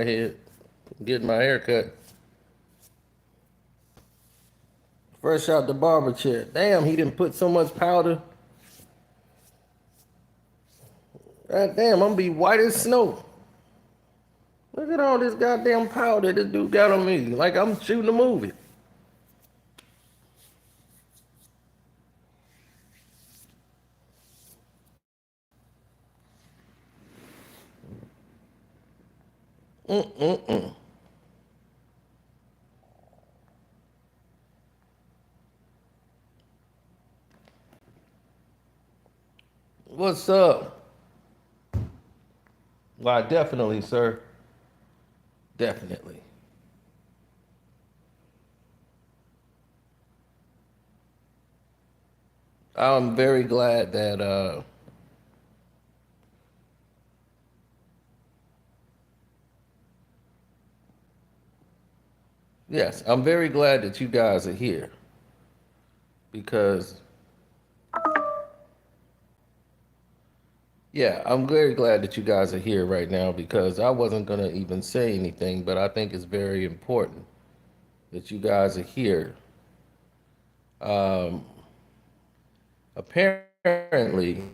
head, getting my hair cut. Fresh out the barber chair. Damn, he didn't put so much powder. God damn, I'm gonna be white as snow. Look at all this goddamn powder this dude got on me. Like I'm shooting a movie. Mm-mm-mm. What's up? Why, definitely, sir. Definitely. I'm very glad that yes, I'm very glad that you guys are here because yeah, I'm very glad that you guys are here right now because I wasn't gonna even say anything, but I think it's very important that you guys are here. Um, apparently,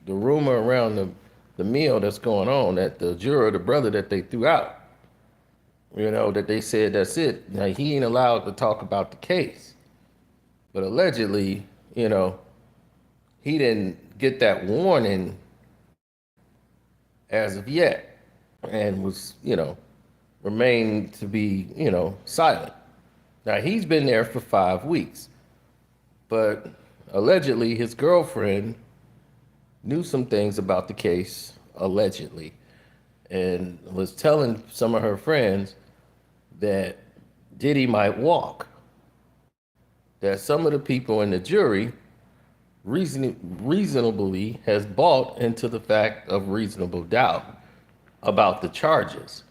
the rumor around the meal that's going on that the juror, the brother that they threw out, that they said that's it. Now he ain't allowed to talk about the case, but allegedly, he didn't get that warning as of yet, and was remained to be silent. Now he's been there for 5 weeks, but allegedly his girlfriend knew some things about the case, allegedly, and was telling some of her friends that Diddy might walk. That some of the people in the jury reasonably has bought into the fact of reasonable doubt about the charges.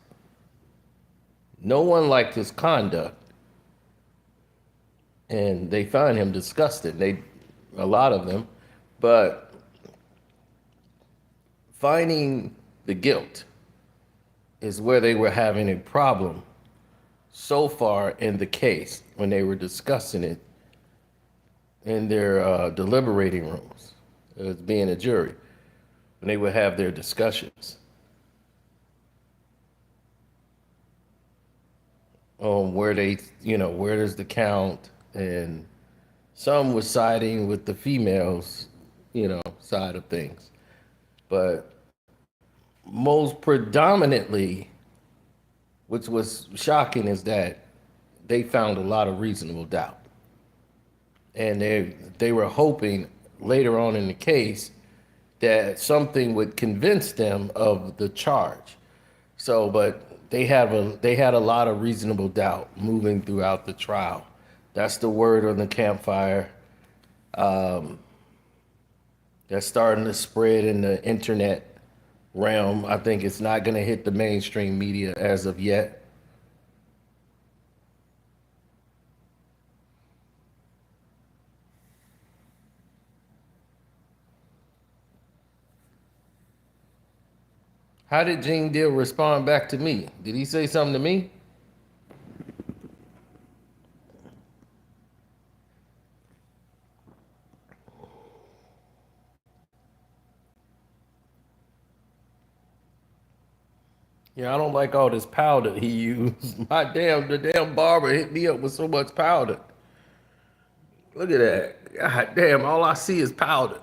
No one liked his conduct, and they find him disgusting. A lot of them, but finding the guilt is where they were having a problem so far in the case when they were discussing it in their deliberating rooms as being a jury, when they would have their discussions on where does the count, and some was siding with the females, side of things. But most predominantly, which was shocking, is that they found a lot of reasonable doubt. And they were hoping later on in the case that something would convince them of the charge. So, but they had a lot of reasonable doubt moving throughout the trial. That's the word on the campfire. Um, that's starting to spread in the internet realm. I think it's not going to hit the mainstream media as of yet. How did Gene Deal respond back to me? Did he say something to me? Yeah, I don't like all this powder he used. The damn barber hit me up with so much powder. Look at that. God damn, all I see is powder.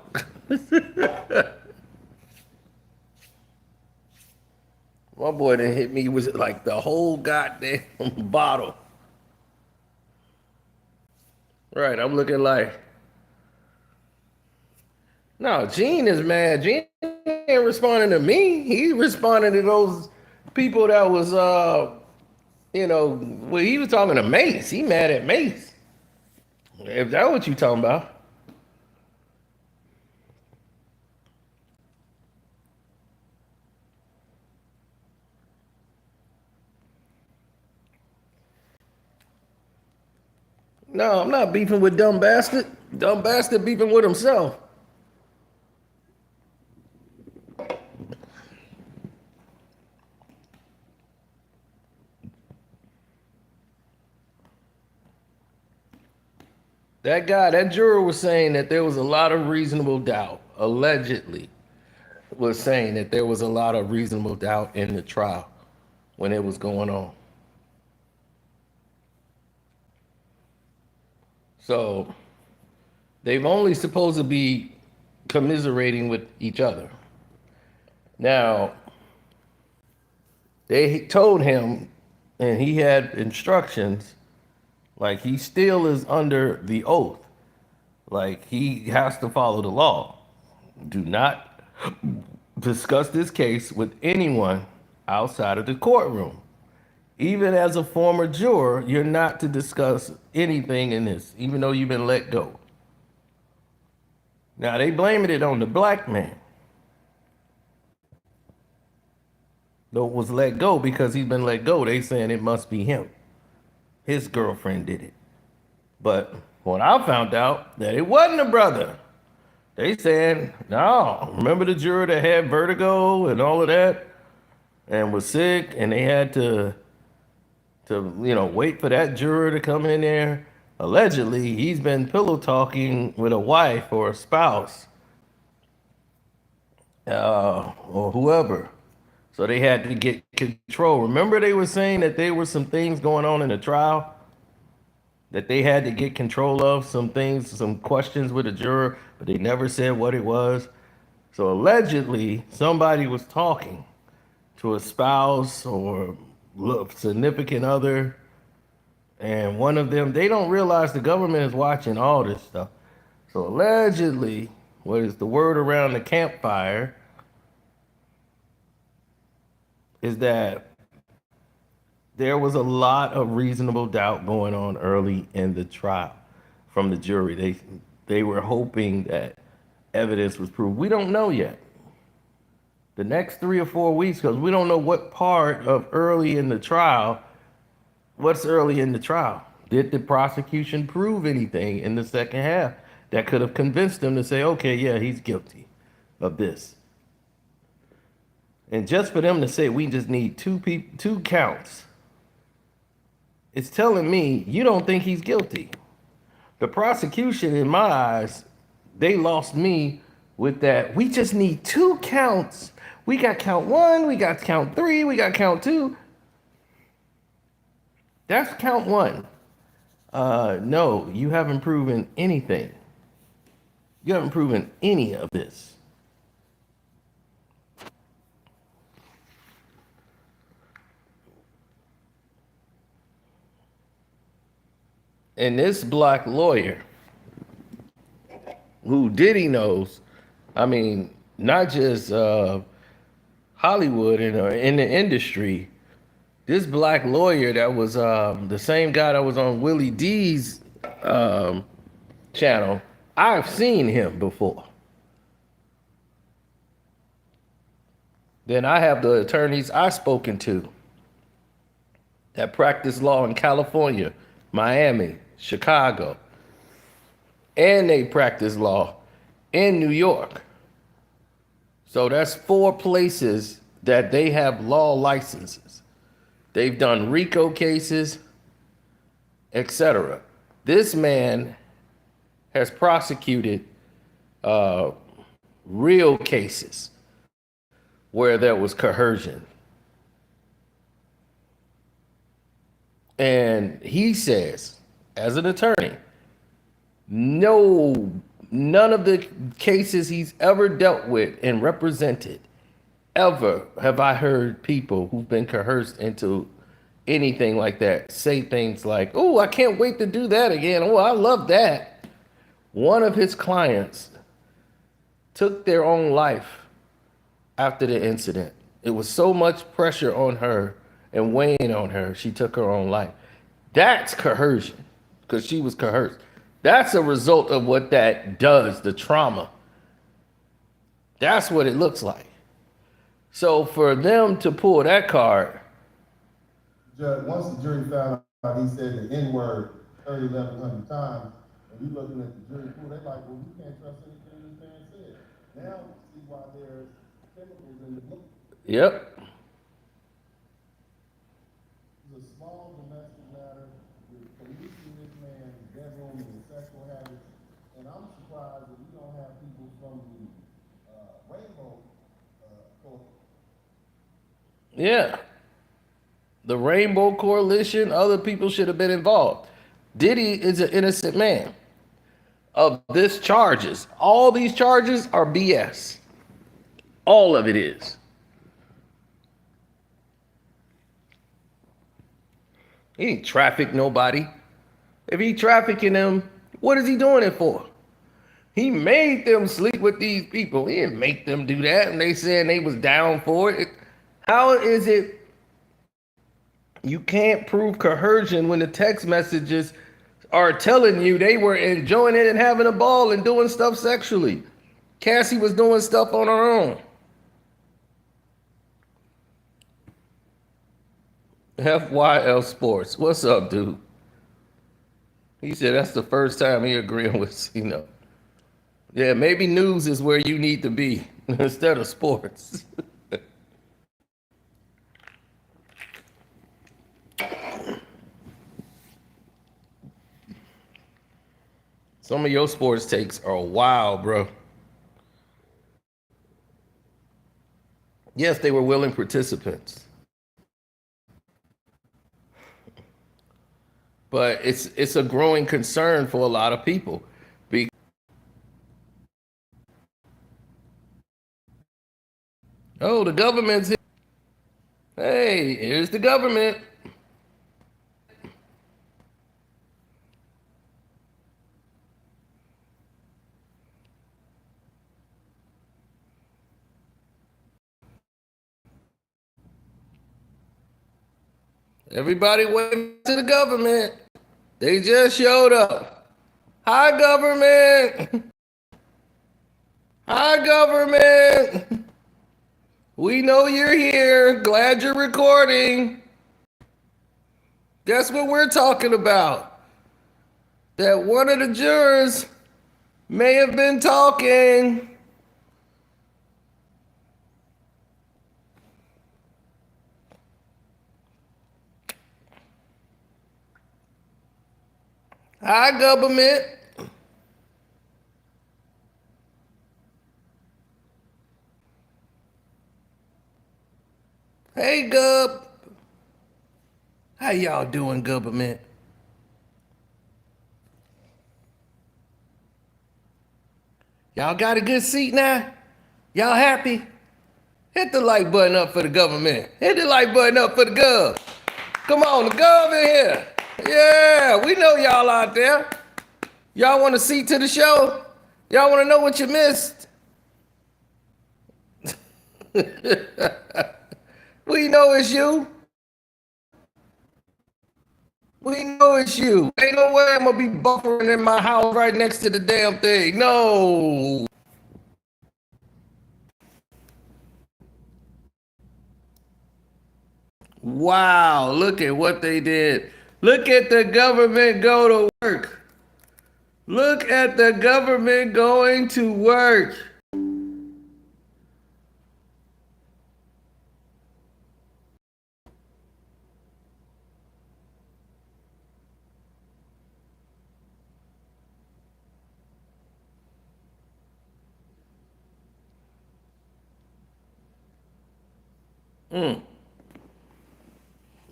My boy done hit me with like the whole goddamn bottle. Right, I'm looking like, no, Gene is mad. Gene ain't responding to me. He responding to those people that was, well, he was talking to Mace. He mad at Mace. If that's what you talking about. No, I'm not beefing with dumb bastard. Dumb bastard beefing with himself. That guy, that juror was saying that there was a lot of reasonable doubt, allegedly, was saying that there was a lot of reasonable doubt in the trial when it was going on. So they've only supposed to be commiserating with each other. Now, they told him, and he had instructions, like he still is under the oath. Like he has to follow the law. Do not discuss this case with anyone outside of the courtroom. Even as a former juror, you're not to discuss anything in this, even though you've been let go. Now they blaming it on the black man that was let go because he's been let go. They saying it must be him. His girlfriend did it. But when I found out that it wasn't a brother, they saying, no, remember the juror that had vertigo and all of that and was sick and they had to wait for that juror to come in there. Allegedly, he's been pillow talking with a wife or a spouse or whoever. So they had to get control. Remember, they were saying that there were some things going on in the trial that they had to get control of, some things, some questions with a juror, but they never said what it was. So allegedly, somebody was talking to a spouse or significant other, and one of them, they don't realize the government is watching all this stuff. So allegedly, what is the word around the campfire is that there was a lot of reasonable doubt going on early in the trial from the jury. They were hoping that evidence was proved. We don't know yet. The next 3 or 4 weeks, because we don't know what part of early in the trial. What's early in the trial? Did the prosecution prove anything in the second half that could have convinced them to say, okay, yeah, he's guilty of this? And just for them to say we just need two counts, it's telling me you don't think he's guilty. The prosecution, in my eyes, they lost me with that. We just need 2 counts. We got count 1, we got count 3, we got count 2. That's count 1. No, you haven't proven anything. You haven't proven any of this. And this black lawyer, who Diddy knows, I mean, not just Hollywood and in the industry, this black lawyer that was the same guy that was on Willie D's channel, I've seen him before. Then I have the attorneys I've spoken to that practice law in California, Miami, Chicago, and they practice law in New York. So that's 4 places that they have law licenses. They've done RICO cases, etc. This man has prosecuted real cases where there was coercion. And he says, as an attorney, none of the cases he's ever dealt with and represented, ever have I heard people who've been coerced into anything like that say things like, oh, I can't wait to do that again. Oh, I love that. One of his clients took their own life after the incident. It was so much pressure on her and weighing on her, she took her own life. That's coercion, because she was coerced. That's a result of what that does, the trauma. That's what it looks like. So for them to pull that card. Judge, once the jury found out he said the N-word 3,100 times, and you looking at the jury pool, they're like, well, we can't trust anything this man said. Now we see why there's chemicals in the book. Yep. It's a small domestic matter. with policing this man's bedroom and his sexual habits. And I'm surprised that we don't have people from the Rainbow Coalition. Yeah. The Rainbow Coalition, other people should have been involved. Diddy is an innocent man of this charges. All these charges are BS. All of it is. He ain't trafficked nobody. If he trafficking them, what is he doing it for? He made them sleep with these people. He didn't make them do that, and they said they was down for it. How is it you can't prove coercion when the text messages are telling you they were enjoying it and having a ball and doing stuff sexually? Cassie was doing stuff on her own. FYL Sports. What's up, dude? He said that's the first time he agreeing with, Yeah, maybe news is where you need to be instead of sports. Some of your sports takes are wild, bro. Yes, they were willing participants. But it's a growing concern for a lot of people. Oh, the government's here. Hey, here's the government. Everybody went to the government. They just showed up. Hi, government. Hi, government. We know you're here. Glad you're recording. That's what we're talking about. That one of the jurors may have been talking. Hi, government. Hey, Gov. How y'all doing, government? Y'all got a good seat now? Y'all happy? Hit the like button up for the government. Hit the like button up for the gov. Come on, the gov in here. Yeah, we know y'all out there. Y'all want a seat to the show? Y'all want to know what you missed? We know it's you. We know it's you. Ain't no way I'm going to be buffering in my house right next to the damn thing. No. Wow, look at what they did. Look at the government go to work. Look at the government going to work.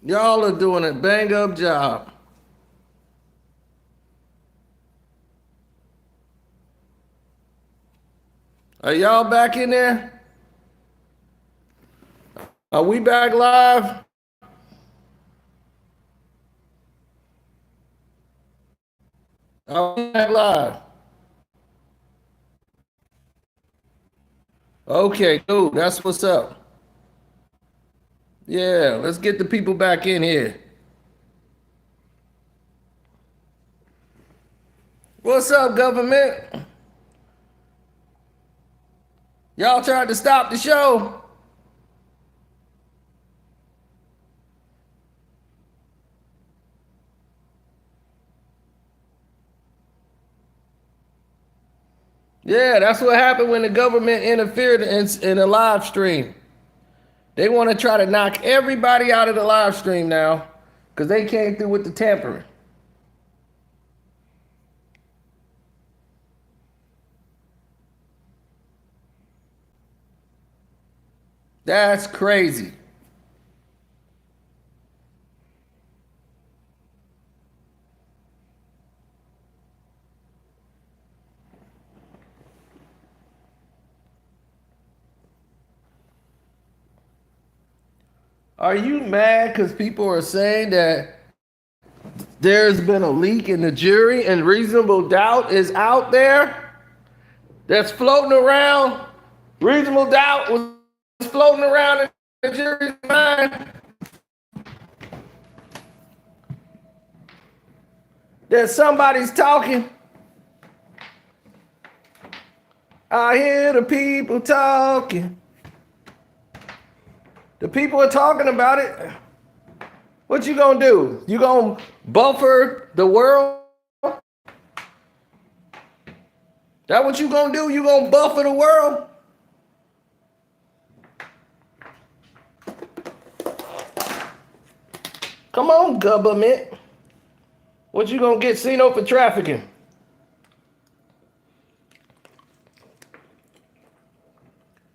Y'all are doing a bang up job. Are y'all back in there? Are we back live? Are we back live? Okay, cool. That's what's up. Yeah, let's get the people back in here. What's up, government? Y'all tried to stop the show. Yeah, that's what happened when the government interfered in a live stream. They want to try to knock everybody out of the live stream now because they came through with the tampering. That's crazy. Are you mad because people are saying that there's been a leak in the jury and reasonable doubt is out there that's floating around? Reasonable doubt was floating around in the jury's mind that somebody's talking. I hear the people talking. The people are talking about it. What you gonna do? You gonna buffer the world? That what you gonna do? You gonna buffer the world? Come on, government. What you gonna get seen for trafficking?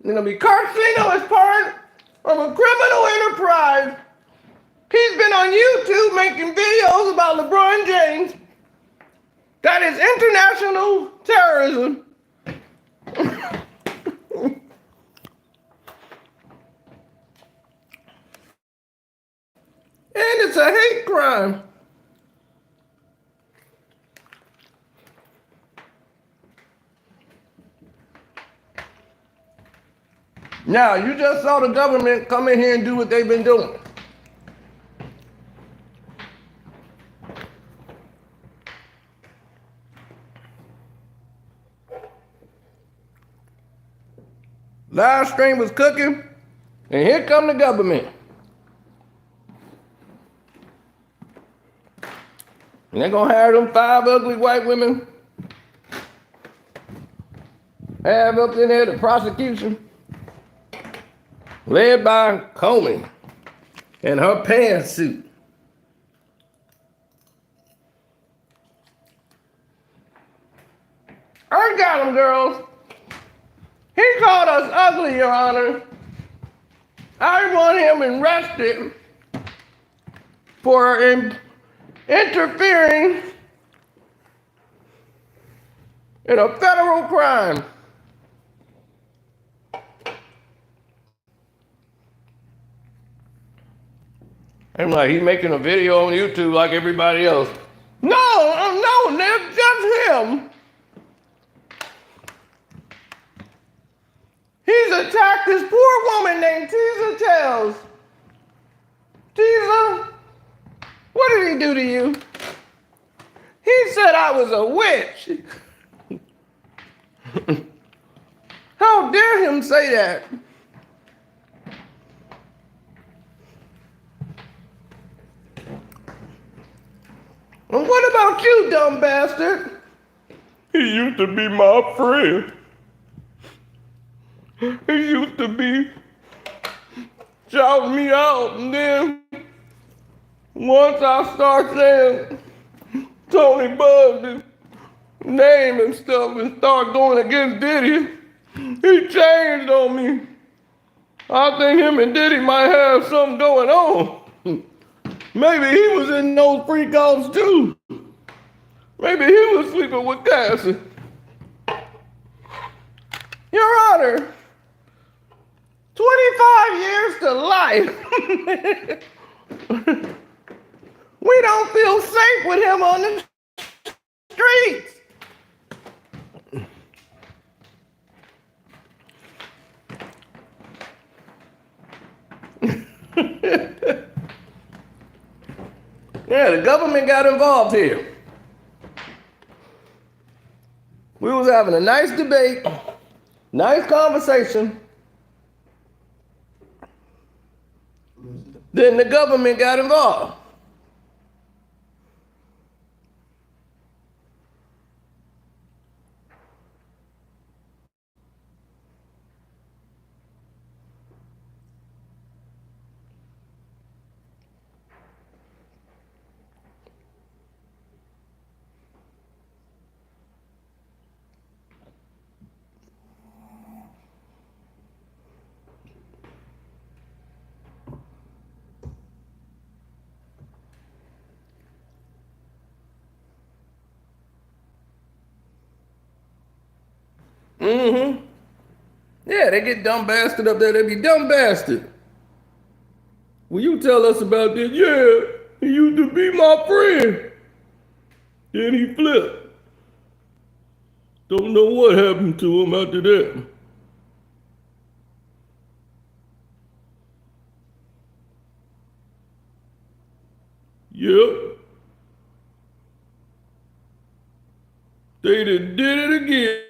You're gonna be Carcino is part of a criminal enterprise. He's been on YouTube making videos about LeBron James. That is international terrorism. And it's a hate crime. Now, you just saw the government come in here and do what they've been doing. Live stream was cooking, and here come the government. And they're gonna hire them 5 ugly white women, have up in there the prosecution, led by Comey in her pantsuit. I got him, girls. He called us ugly, Your Honor. I want him arrested for interfering in a federal crime. I'm like, he's making a video on YouTube like everybody else. No, Nick, just him. He's attacked this poor woman named Teaser Tells. Teaser, what did he do to you? He said I was a witch. How dare him say that? And what about you, dumb bastard? He used to be my friend. He used to be shouting me out, and then once I start saying Tony Buzz's name and stuff and start going against Diddy, he changed on me. I think him and Diddy might have something going on. Maybe he was in those freak offs too. Maybe he was sleeping with Cassie. Your Honor, 25 years to life. We don't feel safe with him on the streets. Yeah, the government got involved here. We was having a nice debate, nice conversation. Then the government got involved. Mm-hmm. Yeah, they get dumb bastard up there. They be dumb bastard. Will you tell us about this? Yeah, he used to be my friend. Then he flipped. Don't know what happened to him after that. Yep. They done did it again.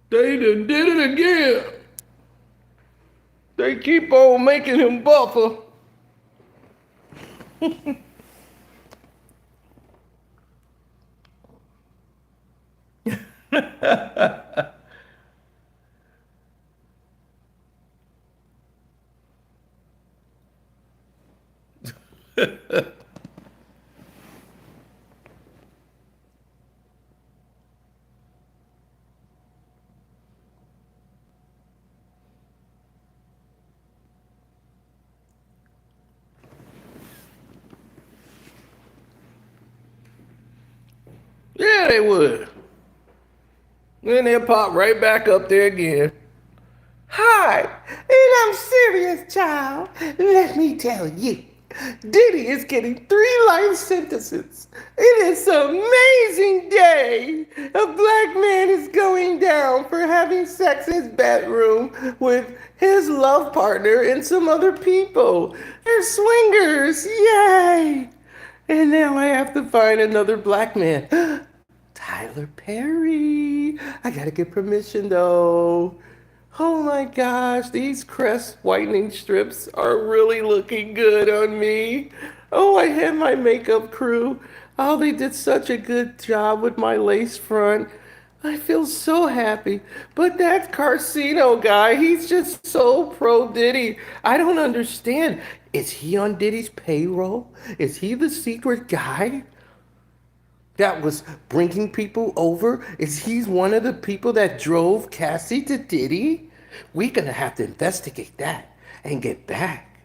They done did it again. They keep on making him buffer. Yeah, they would. Then they'll pop right back up there again. Hi, and I'm serious, child. Let me tell you, Diddy is getting 3 life sentences. It is an amazing day. A black man is going down for having sex in his bedroom with his love partner and some other people. They're swingers, yay! And now I have to find another black man. Tyler Perry. I gotta get permission though. Oh my gosh, these crest whitening strips are really looking good on me. Oh, I had my makeup crew. Oh, they did such a good job with my lace front. I feel so happy. But that Carcino guy, he's just so pro Diddy. I don't understand. Is he on Diddy's payroll? Is he the secret guy that was bringing people over? Is he one of the people that drove Cassie to Diddy? We're gonna have to investigate that and get back.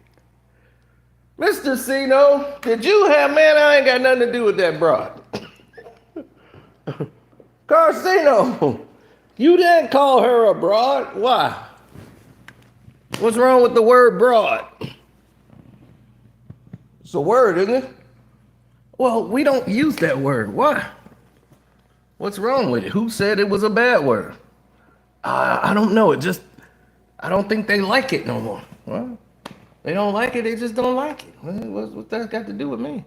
Mr. Cino, did you have, man, I ain't got nothing to do with that broad. Carcino, you didn't call her a broad? Why? What's wrong with the word broad? It's a word, isn't it? Well, we don't use that word. Why? What's wrong with it? Who said it was a bad word? I don't know. I don't think they like it no more. Well, they don't like it. They just don't like it. What's that got to do with me?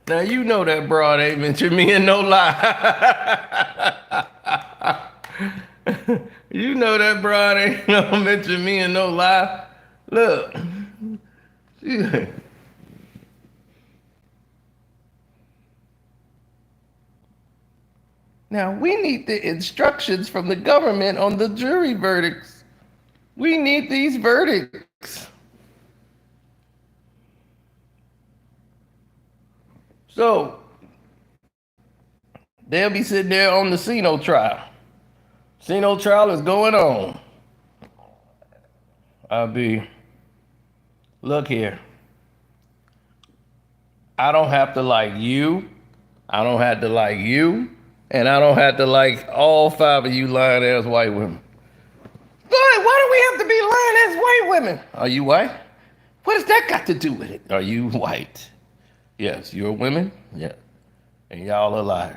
Now you know that broad ain't mentioned me in no lie. You know that broad ain't no mention me in no lie. Look. Now we need the instructions from the government on the jury verdicts. We need these verdicts. So they'll be sitting there on the Cino trial. Cino trial is going on. Look here. I don't have to like you. I don't have to like you. And I don't have to like all 5 of you lying ass white women. Why do we have to be lying ass white women? Are you white? What has that got to do with it? Are you white? Yes, you're women? Yeah. And y'all are liars.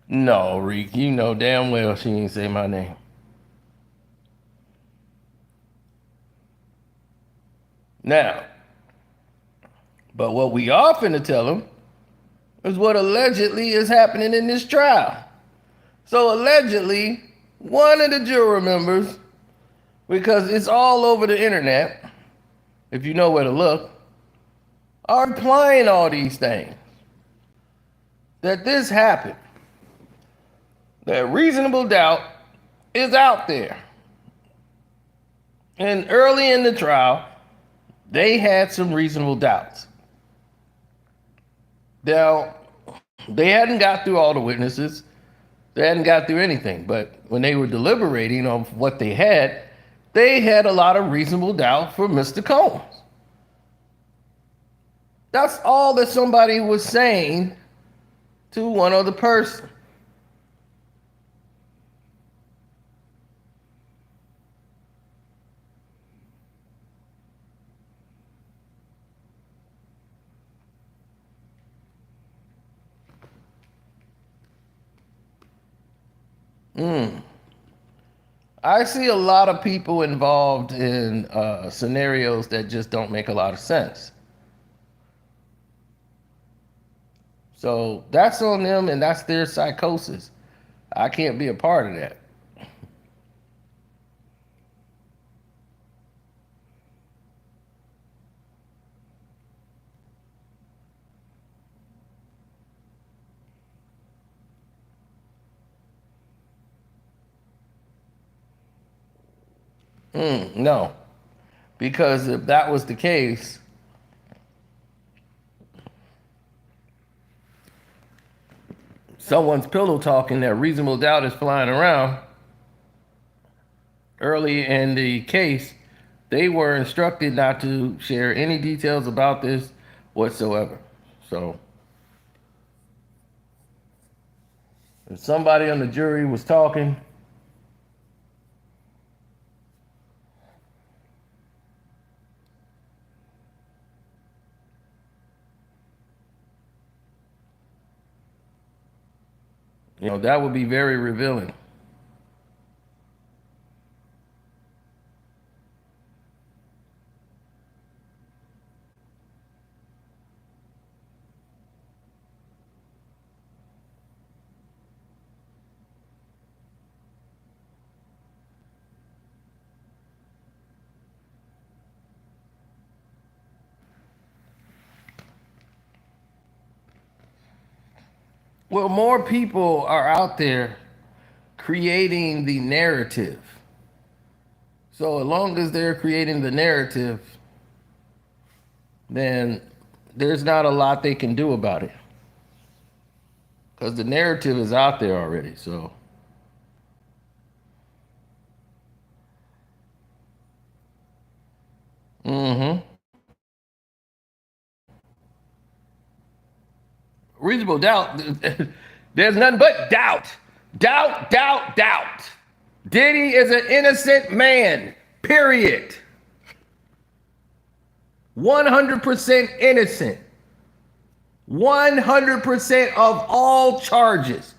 No, Reek, you know damn well she ain't say my name. Now, but what we are finna tell them is what allegedly is happening in this trial. So allegedly, one of the juror members, because it's all over the internet, if you know where to look, are implying all these things. That this happened. That reasonable doubt is out there. And early in the trial, they had some reasonable doubts. Now, They hadn't got through all the witnesses. They hadn't got through anything. But when they were deliberating on what they had a lot of reasonable doubt for Mr. Combs. That's all that somebody was saying to one other person. I see a lot of people involved in scenarios that just don't make a lot of sense. So that's on them and that's their psychosis. I can't be a part of that. No, because if that was the case, someone's pillow talking that reasonable doubt is flying around early in the case, they were instructed not to share any details about this whatsoever. So if somebody on the jury was talking, that would be very revealing. Well, more people are out there creating the narrative. So as long as they're creating the narrative, then there's not a lot they can do about it. Because the narrative is out there already. So reasonable doubt, there's nothing but doubt. Doubt, doubt, doubt. Diddy is an innocent man, period. 100% innocent. 100% of all charges.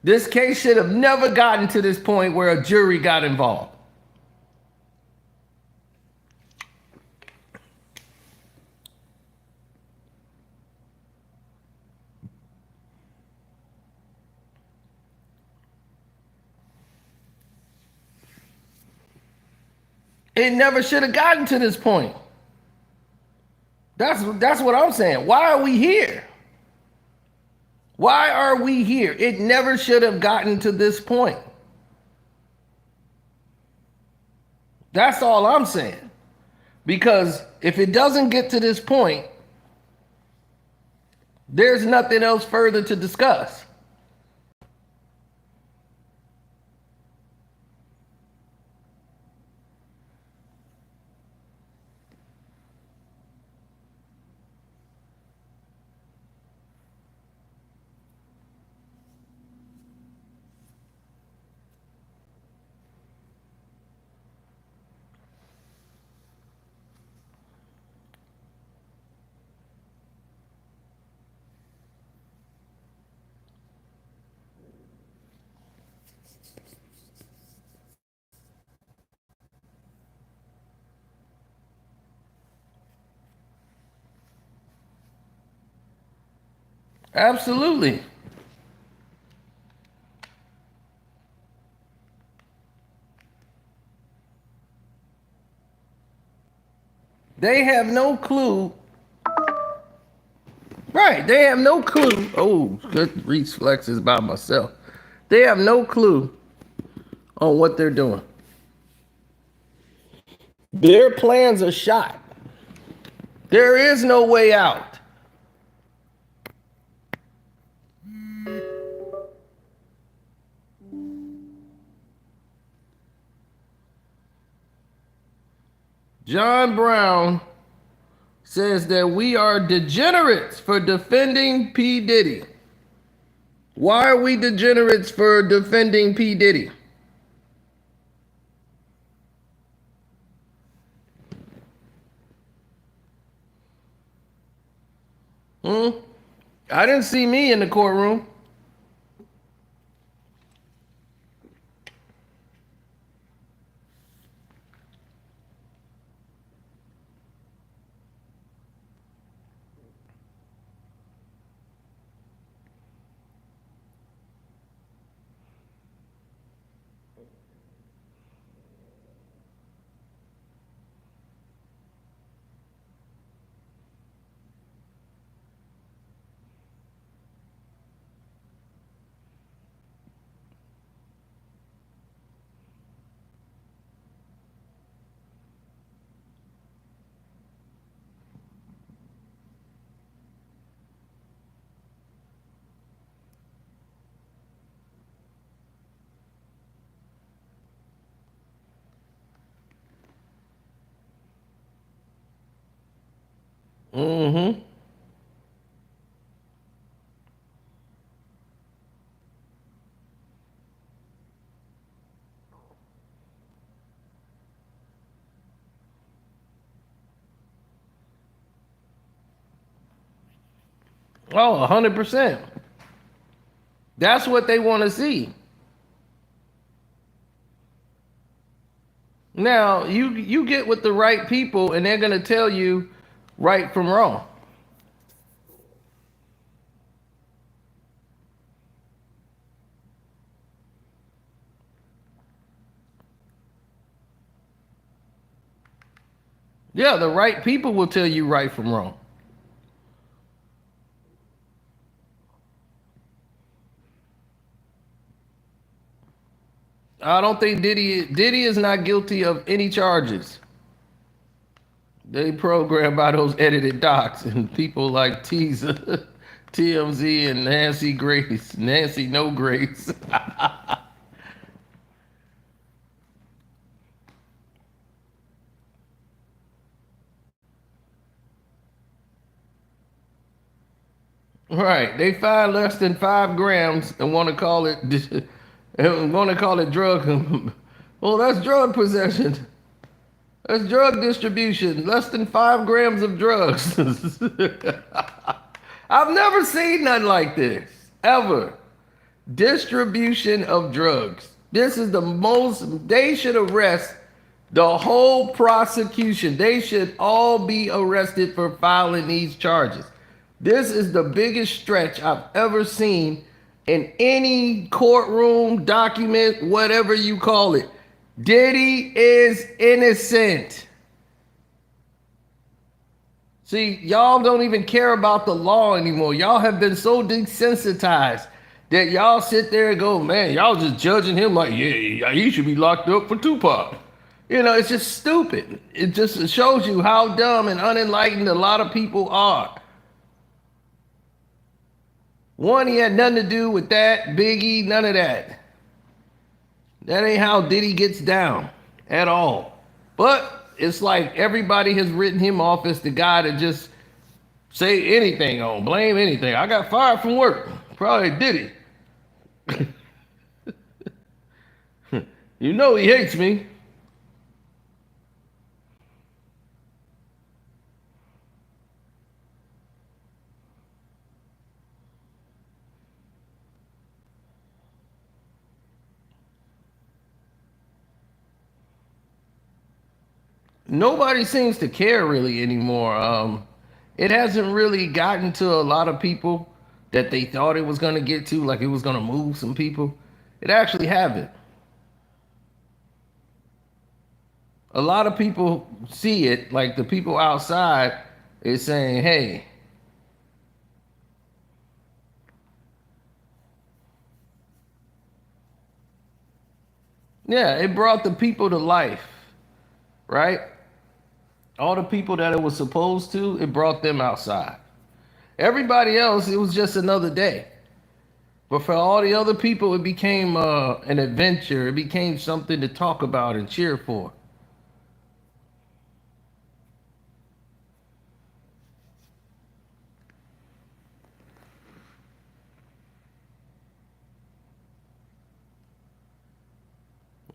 This case should have never gotten to this point where a jury got involved. It never should have gotten to this point. That's what I'm saying. Why are we here? Why are we here? It never should have gotten to this point. That's all I'm saying. Because if it doesn't get to this point, there's nothing else further to discuss. Absolutely. They have no clue. Right, they have no clue. Oh, good reflexes by myself. They have no clue on what they're doing. Their plans are shot. There is no way out. John Brown says that we are degenerates for defending P. Diddy. Why are we degenerates for defending P. Diddy? I didn't see me in the courtroom. Mm-hmm. Oh, 100%. That's what they want to see. Now, you get with the right people and they're going to tell you right from wrong. Yeah, the right people will tell you right from wrong. I don't think Diddy is not guilty of any charges. They programmed by those edited docs and people like Teaser, TMZ, and Nancy Grace, Nancy No Grace. Right. They find less than 5 grams and want to call it and want to call it drug. Well, that's drug possession. That's drug distribution. Less than 5 grams of drugs. I've never seen nothing like this ever. Distribution of drugs. This is the most. They should arrest the whole prosecution. They should all be arrested for filing these charges. This is the biggest stretch I've ever seen in any courtroom document, whatever you call it. Diddy is innocent. See, y'all don't even care about the law anymore. Y'all have been so desensitized that y'all sit there and go, man, y'all just judging him like, yeah, he should be locked up for Tupac. You know, it's just stupid. It just shows you how dumb and unenlightened a lot of people are. One, he had nothing to do with that. Biggie, none of that. That ain't how Diddy gets down at all. But it's like everybody has written him off as the guy to just say anything on, blame anything. I got fired from work. Probably Diddy. You know he hates me. Nobody seems to care really anymore. It hasn't really gotten to a lot of people that they thought it was going to get to, like it was going to move some people. It actually haven't. A lot of people see it, like the people outside is saying, hey, yeah, it brought the people to life, right? All the people that it was supposed to, it brought them outside. Everybody else, it was just another day. But for all the other people, it became an adventure. It became something to talk about and cheer for.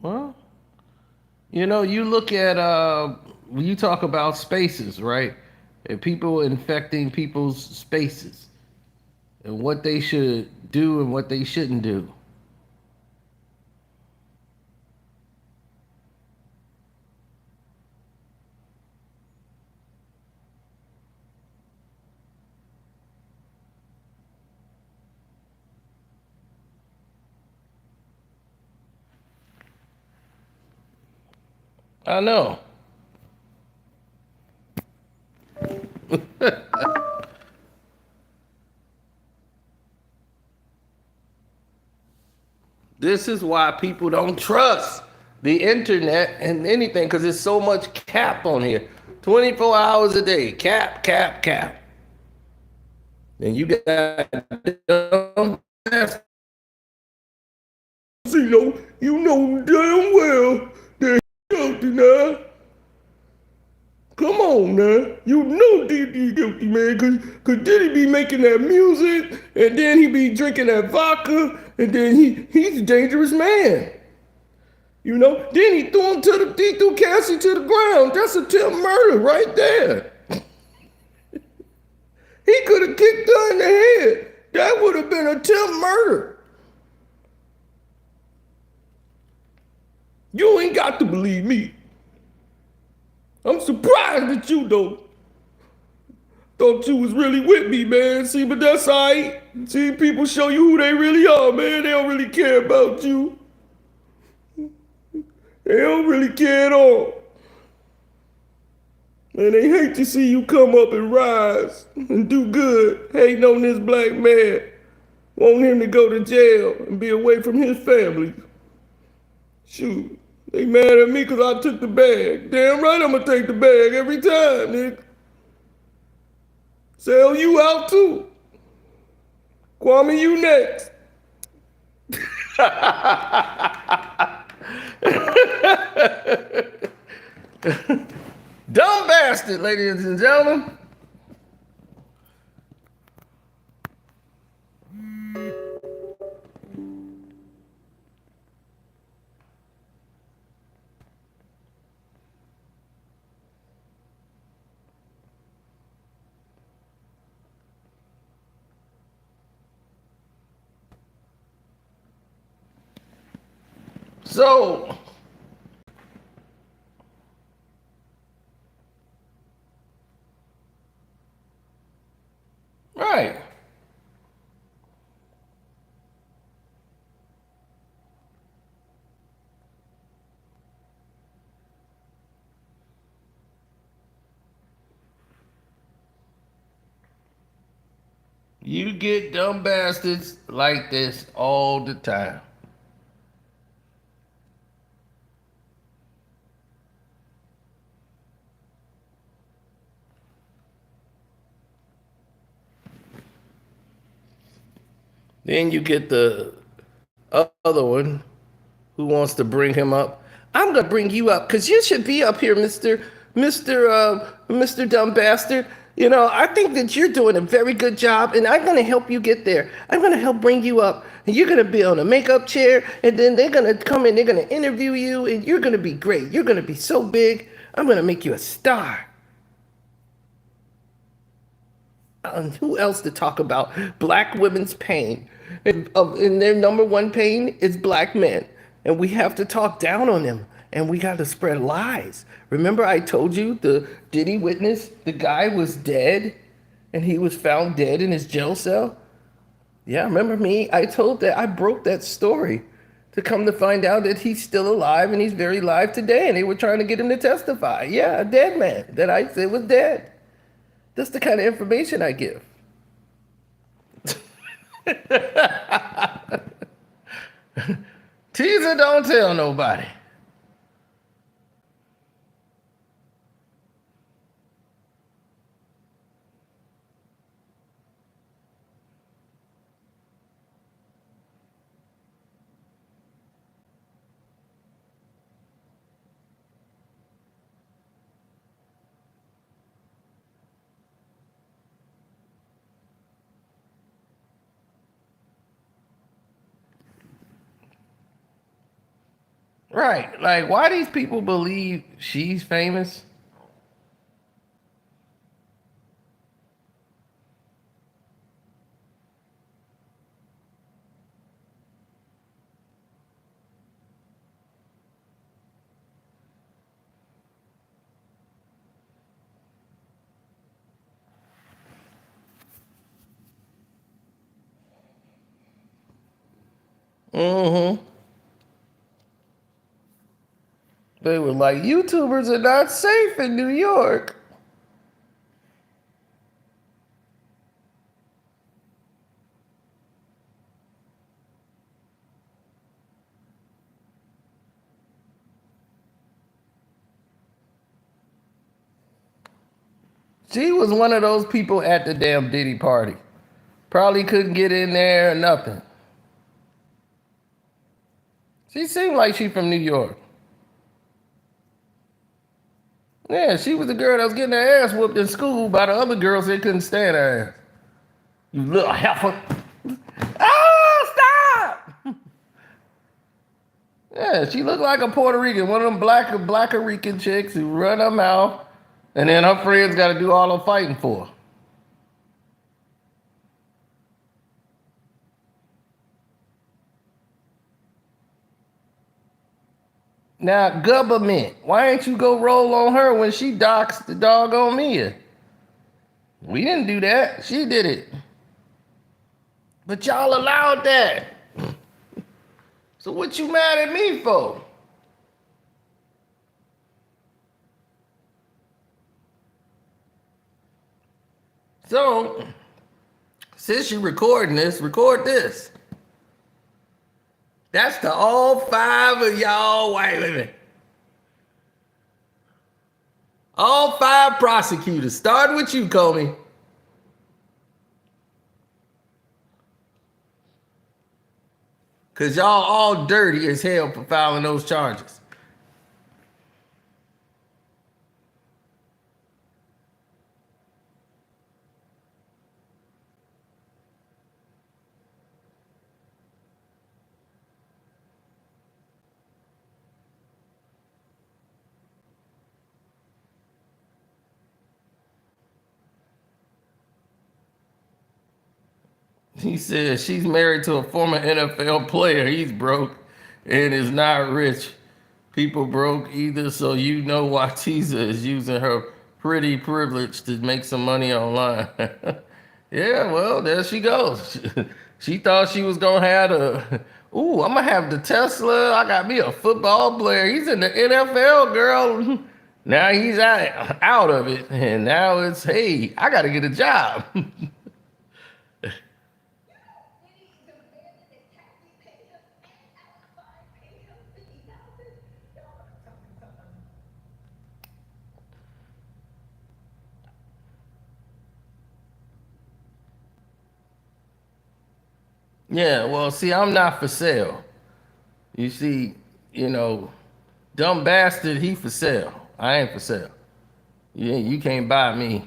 Well, you look at when you talk about spaces, right? And people infecting people's spaces and what they should do and what they shouldn't do. I know. This is why people don't trust the internet and anything because there's so much cap on here. 24 hours a day. Cap, cap, cap. And you got dumb ass. You know damn well that guilty now. Come on now. You know Diddy guilty, man, cause Diddy be making that music and then he be drinking that vodka and then he's a dangerous man. Then he threw Cassie to the ground. That's attempt murder right there. He could have kicked her in the head. That would have been attempt murder. You ain't got to believe me. I'm surprised at you though. Thought you was really with me, man. See, but that's alright. See, people show you who they really are, man. They don't really care about you. They don't really care at all. And they hate to see you come up and rise and do good, hating on this black man, want him to go to jail and be away from his family. Shoot, they mad at me because I took the bag. Damn right I'm going to take the bag every time, nigga. Sell you out too. Kwame, you next. Dumb bastard, ladies and gentlemen. So, right. You get dumb bastards like this all the time. Then you get the other one who wants to bring him up. I'm gonna bring you up because you should be up here, Mister Dumb Bastard. I think that you're doing a very good job, and I'm gonna help you get there. I'm gonna help bring you up, and you're gonna be on a makeup chair, and then they're gonna come in, they're gonna interview you, and you're gonna be great. You're gonna be so big. I'm gonna make you a star. And who else to talk about black women's pain? And their number one pain is black men. And we have to talk down on them. And we got to spread lies. Remember, I told you the Diddy witness, the guy was dead and he was found dead in his jail cell? Yeah, remember me? I broke that story to come to find out that he's still alive and he's very alive today. And they were trying to get him to testify. Yeah, a dead man that I said was dead. That's the kind of information I give. Teaser, don't tell nobody. Right. Like, why these people believe she's famous? Mm-hmm. They were like, YouTubers are not safe in New York. She was one of those people at the damn Diddy party. Probably couldn't get in there or nothing. She seemed like she from New York. Yeah, she was the girl that was getting her ass whooped in school by the other girls that couldn't stand her ass. You little heifer. Oh, stop! Yeah, she looked like a Puerto Rican, one of them black Rican chicks who run her mouth, and then her friends got to do all the fighting for her. Now, government, why ain't you go roll on her when she doxed the dog on me? We didn't do that. She did it. But y'all allowed that. So what you mad at me for? So, since you recording this, record this. That's to all five of y'all white women. All five prosecutors. Start with you, Comey. Because y'all all dirty as hell for filing those charges. He said she's married to a former NFL player. He's broke and is not rich. People broke either, so you know why Tisa is using her pretty privilege to make some money online. Yeah, well, there she goes. She thought she was gonna have the. Ooh, I'm gonna have the Tesla. I got me a football player. He's in the NFL, girl. Now he's out of it, and now it's hey, I gotta get a job. Yeah, well, see, I'm not for sale. You see, you know, dumb bastard, he for sale. I ain't for sale. Yeah, you can't buy me.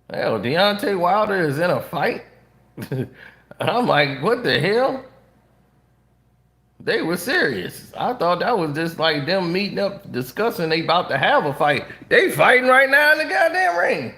Hell, Deontay Wilder is in a fight. I'm like, what the hell? They were serious. I thought that was just like them meeting up, discussing they about to have a fight. They fighting right now in the goddamn ring.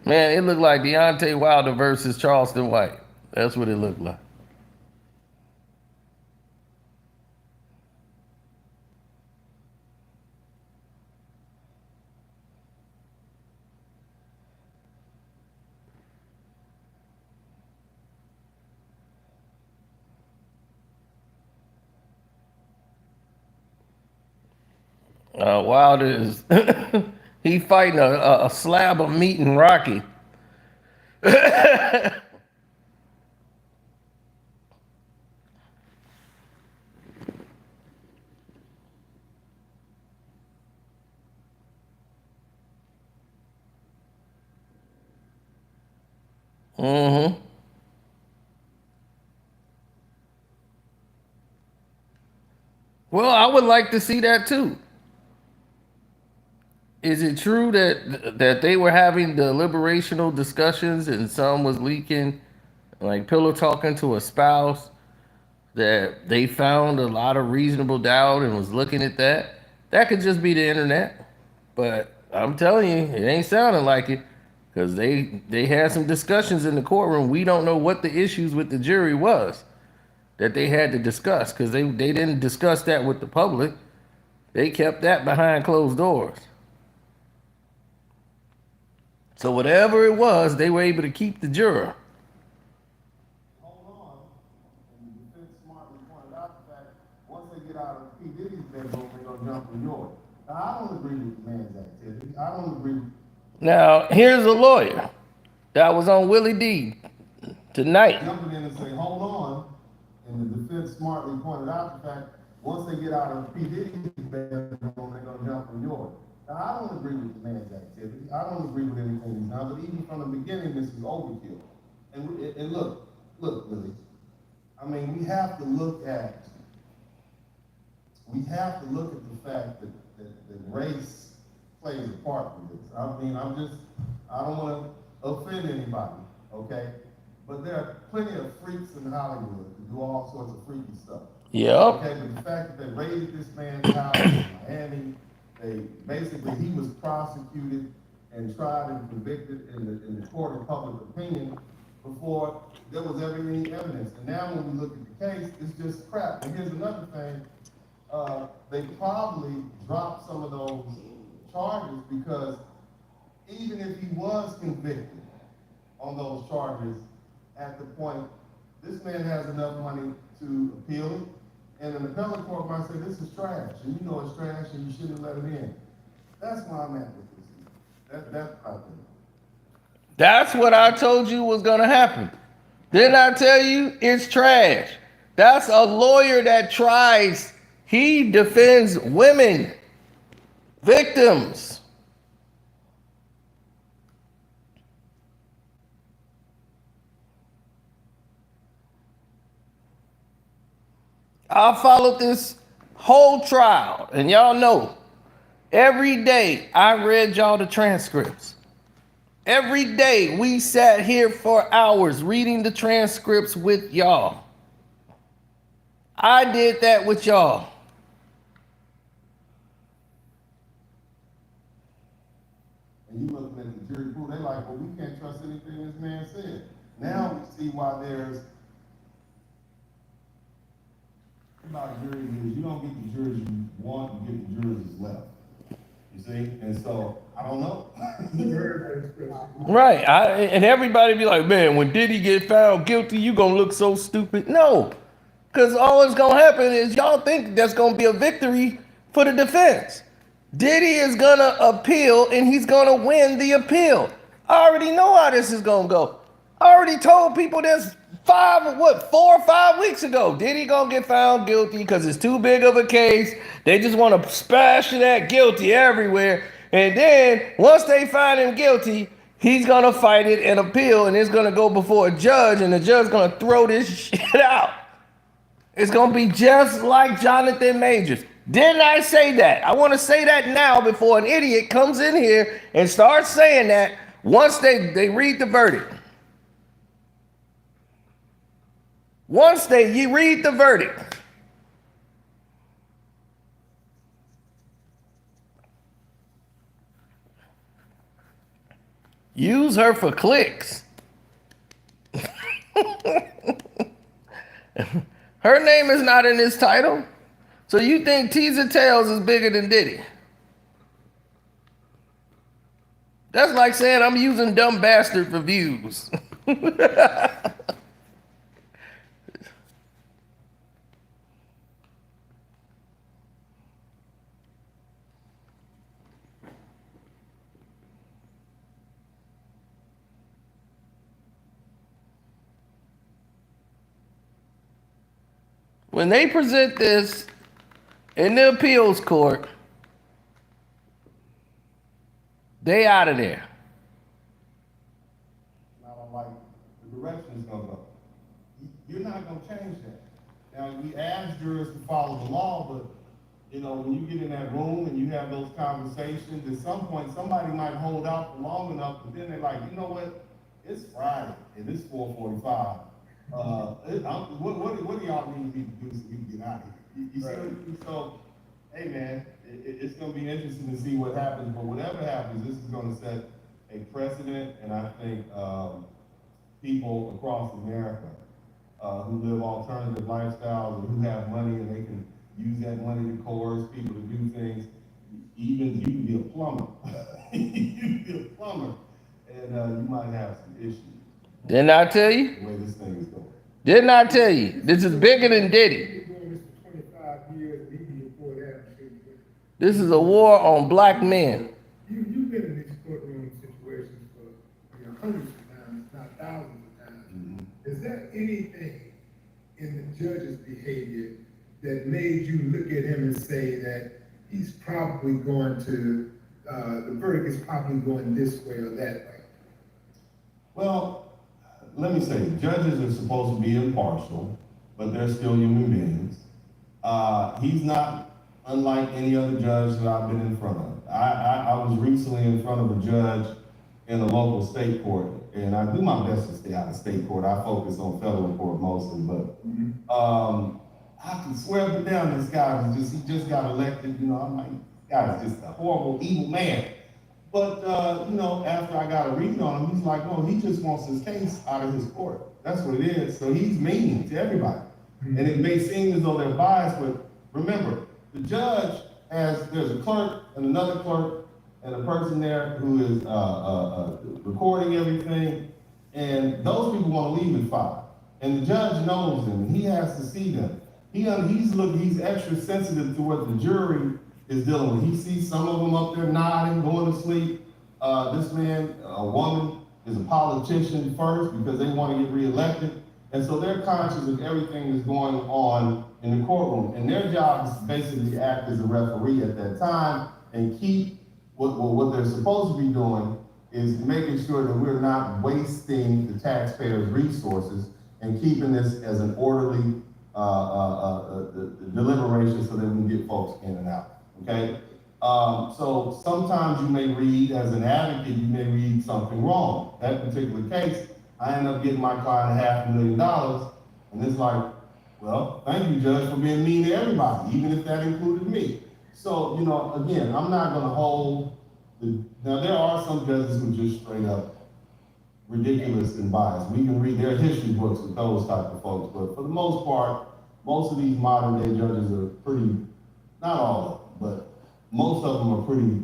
Man, it looked like Deontay Wilder versus Charleston White. That's what it looked like. Wilder is he fighting a slab of meat and Rocky. Mm-hmm. Well, I would like to see that too. Is it true that they were having deliberational discussions and some was leaking, like pillow talking to a spouse, that they found a lot of reasonable doubt and was looking at that? That could just be the internet. But I'm telling you, it ain't sounding like it. Because they had some discussions in the courtroom. We don't know what the issues with the jury was that they had to discuss. Because they didn't discuss that with the public. They kept that behind closed doors. So whatever it was, they were able to keep the juror. Hold on. And the defense smartly pointed out the fact once they get out of P. Diddy's bedroom, they're gonna jump in yours. Now, I don't agree with the man's activity. I don't agree. Now, here's a lawyer that was on Willie D tonight. Jumping in and say, hold on, and the defense smartly pointed out the fact, once they get out of P. Diddy's bedroom, they're gonna jump in yours. Now, I don't agree with the man's activity. I don't agree with anything he's done, but even from the beginning, this is overkill. And look, Willie, I mean, we have to look at the fact that race plays a part in this. I mean, I don't want to offend anybody, okay? But there are plenty of freaks in Hollywood who do all sorts of freaky stuff. Yep. Okay, but the fact that they raided this man's house in Miami, he was prosecuted and tried and convicted in the court of public opinion before there was ever any evidence. And now when we look at the case, it's just crap. And here's another thing, they probably dropped some of those charges because even if he was convicted on those charges, at the point, this man has enough money to appeal it, and an appellate court might say, this is trash, and you know it's trash, and you shouldn't let it in. That's why I'm at with this. That's what I think. That's what I told you was going to happen. Didn't I tell you it's trash? That's a lawyer that tries. He defends women, victims. I followed this whole trial, and y'all know, every day I read y'all the transcripts. Every day we sat here for hours reading the transcripts with y'all. I did that with y'all. And you looking at the jury pool, they like, well, we can't trust anything this man said. Now we see why there's about juries is you don't get the jurors you want, you get the jurors that's left. You see? And so, I don't know. Right. And everybody be like, man, when Diddy get found guilty, you gonna look so stupid. No. Because all that's gonna happen is y'all think that's gonna be a victory for the defense. Diddy is gonna appeal and he's gonna win the appeal. I already know how this is gonna go. I already told people this 4 or 5 weeks ago. Diddy gonna get found guilty because it's too big of a case. They just want to splash that guilty everywhere. And then once they find him guilty, he's gonna fight it and appeal, and it's gonna go before a judge, and the judge's gonna throw this shit out. It's gonna be just like Jonathan Majors. Didn't I say that? I want to say that now before an idiot comes in here and starts saying that once they read the verdict. Once you read the verdict. Use her for clicks. Her name is not in this title. So you think Teaser Tails is bigger than Diddy? That's like saying I'm using Dumb Bastard for views. When they present this in the appeals court, they out of there. I don't like direction it's gonna go. You're not gonna change that. Now, we ask jurors to follow the law, but, you know, when you get in that room and you have those conversations, at some point, somebody might hold out for long enough, but then they're like, you know what? It's Friday, and it's 4:45. What do y'all need me to do so we can get out of here? You see what I mean? So, hey man, it's gonna be interesting to see what happens, but whatever happens, this is gonna set a precedent, and I think, people across America, who live alternative lifestyles and who have money and they can use that money to coerce people to do things. Even you can be a plumber. You can be a plumber, and you might have some issues. Didn't I tell you? The way this thing is going. Didn't I tell you? This is bigger than Diddy. This is a war on black men. You've been in these courtroom situations for hundreds of times, if not thousands of times. Mm-hmm. Is there anything in the judge's behavior that made you look at him and say that he's probably going to, the verdict is probably going this way or that way? Well, let me say, judges are supposed to be impartial, but they're still human beings. He's not unlike any other judge that I've been in front of. I was recently in front of a judge in a local state court, and I do my best to stay out of state court. I focus on federal court mostly, but I can swear up and down this guy he just got elected. You know, I'm like, this guy's just a horrible, evil man. But after I got a read on him, he's like, no, he just wants his case out of his court. That's what it is. So he's mean to everybody. And it may seem as though they're biased, but remember, the judge there's a clerk and another clerk and a person there who is recording everything, and those people want to leave at 5. And the judge knows them, and he has to see them. He's extra sensitive to what the jury is dealing with. He sees some of them up there nodding, going to sleep. This man, a woman, is a politician first because they want to get reelected. And so they're conscious of everything that's going on in the courtroom. And their job is to basically act as a referee at that time and keep what they're supposed to be doing is making sure that we're not wasting the taxpayers' resources and keeping this as an orderly deliberation so that we can get folks in and out, okay? So sometimes you may read, as an advocate, you may read something wrong. That particular case, I end up getting my client $500,000, and it's like, well, thank you, Judge, for being mean to everybody, even if that included me. So, again, I'm not gonna hold now there are some judges who just straight up ridiculous and biased. We can read their history books with those type of folks, but for the most part, most of these modern day judges are pretty, not all of them, but most of them are pretty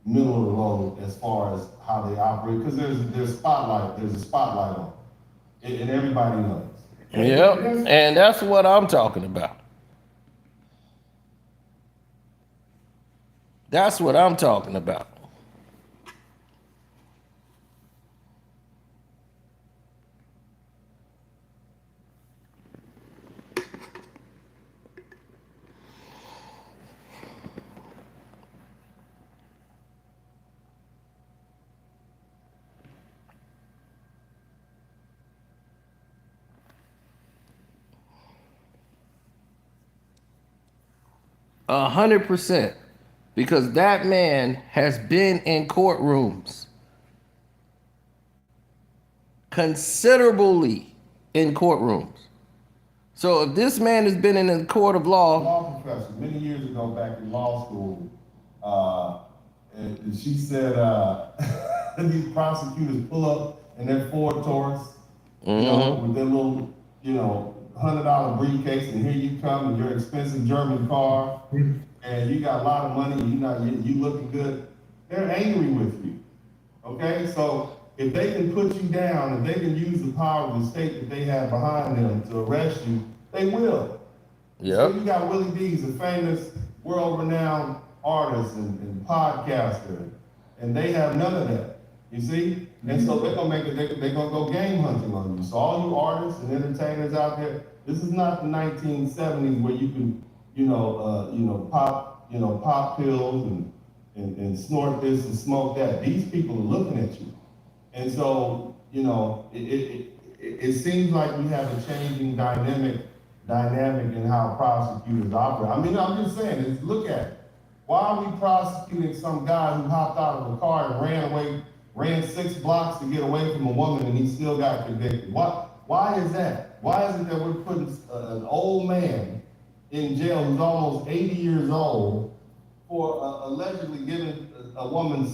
middle of the road as far as how they operate, because there's a spotlight on it, and everybody knows. Yep, and that's what I'm talking about. That's what I'm talking about. A 100%, because that man has been in courtrooms, considerably in courtrooms. So if this man has been in the court of law professor many years ago back in law school, and she said these prosecutors pull up in their Ford Taurus, with their little, $100 briefcase, and here you come in your expensive German car, and you got a lot of money, you looking good. They're angry with you, okay? So if they can put you down, if they can use the power of the state that they have behind them to arrest you, they will. Yeah. So you got Willie D's, a famous, world-renowned artist and podcaster, and they have none of that. You see? And so they're gonna go game hunting on you. So all you artists and entertainers out there, this is not the 1970s where you can, pop pills and snort this and smoke that. These people are looking at you. And so, it seems like we have a changing dynamic in how prosecutors operate. I mean, I'm just saying, look at it. Why are we prosecuting some guy who hopped out of a car and ran 6 blocks to get away from a woman and he still got convicted? Why is that? Why is it that we're putting an old man in jail who's almost 80 years old for allegedly giving a woman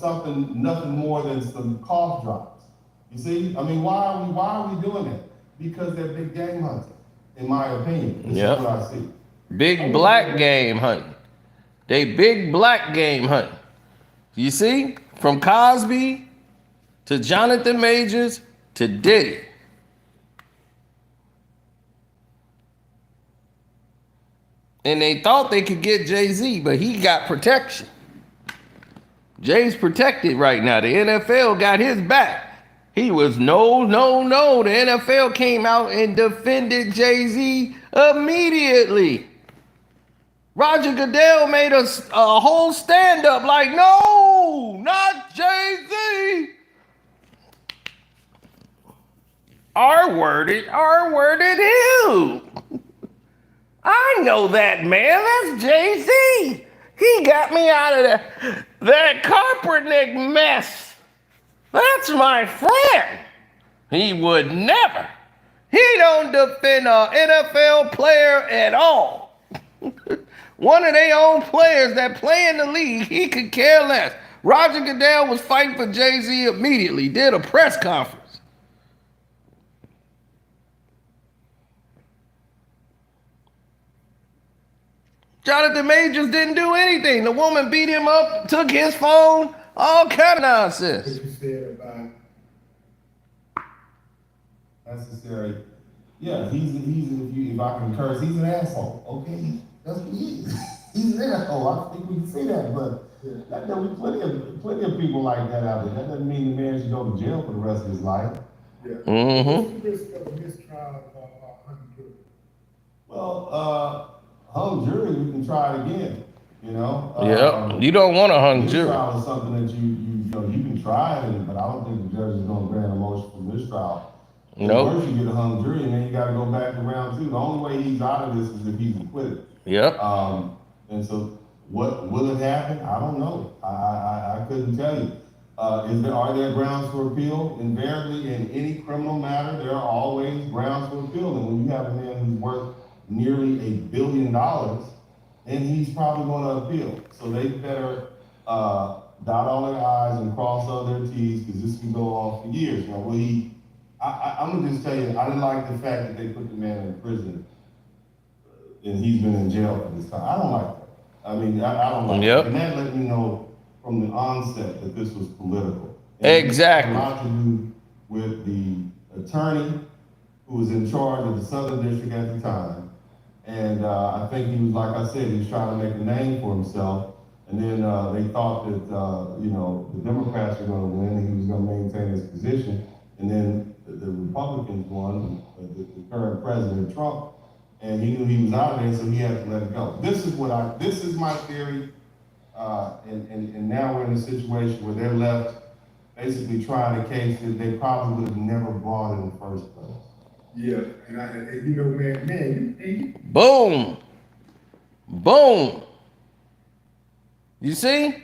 nothing more than some cough drops? You see? I mean, why are we doing that? Because they're big game hunting, in my opinion. This is what I see. Big black game hunting. They big black game hunting. You see? From Cosby to Jonathan Majors to Diddy. And they thought they could get Jay-Z, but he got protection. Jay's protected right now. The NFL got his back. He was no. The NFL came out and defended Jay-Z immediately. Roger Goodell made a whole stand-up like, no, not Jay-Z. R-worded who? I know that man, that's Jay-Z. He got me out of that Kaepernick mess. That's my friend. He would never. He don't defend an NFL player at all. One of their own players that play in the league, he could care less. Roger Goodell was fighting for Jay-Z immediately, did a press conference. Jonathan Majors didn't do anything. The woman beat him up, took his phone, all kind of nonsense. What you said about necessary. Yeah, if I can curse, he's an asshole. Okay, that's what he is. He's an asshole. I think we can see that, but there'll be plenty of people like that out there. That doesn't mean the man should go to jail for the rest of his life. yeah. Mm-hmm. What's the risk of a mistrial or untrue? Well, hung jury, we can try it again. You know. Yeah, you don't want a hung jury. Mistrial is something that you can try it, but I don't think the judge is going to grant a motion for mistrial. Nope. First you get a hung jury, and then you got to go back to round 2. The only way he's out of this is if he's acquitted. Yep. And so, what will it happen? I don't know. I couldn't tell you. Are there grounds for appeal? Invariably, in any criminal matter, there are always grounds for appeal. And when you have a man who's worth nearly $1 billion, then he's probably going to appeal. So they better dot all their I's and cross all their T's, because this can go on for years. Now, will he? I'm gonna just tell you, I didn't like the fact that they put the man in prison and he's been in jail for this time. I don't like that. I mean, I don't like that. And that let me know from the onset that this was political. And exactly. It had a lot to do with the attorney who was in charge of the Southern District at the time. And I think he was, like I said, he was trying to make a name for himself. And then they thought that, the Democrats were gonna win and he was gonna maintain his position. And then the Republicans won, the current President Trump, and he knew he was out of there, so he had to let it go. This is my theory, and now we're in a situation where they're left basically trying a case that they probably would have never brought in the first place. Yeah, and man, boom, boom. You see?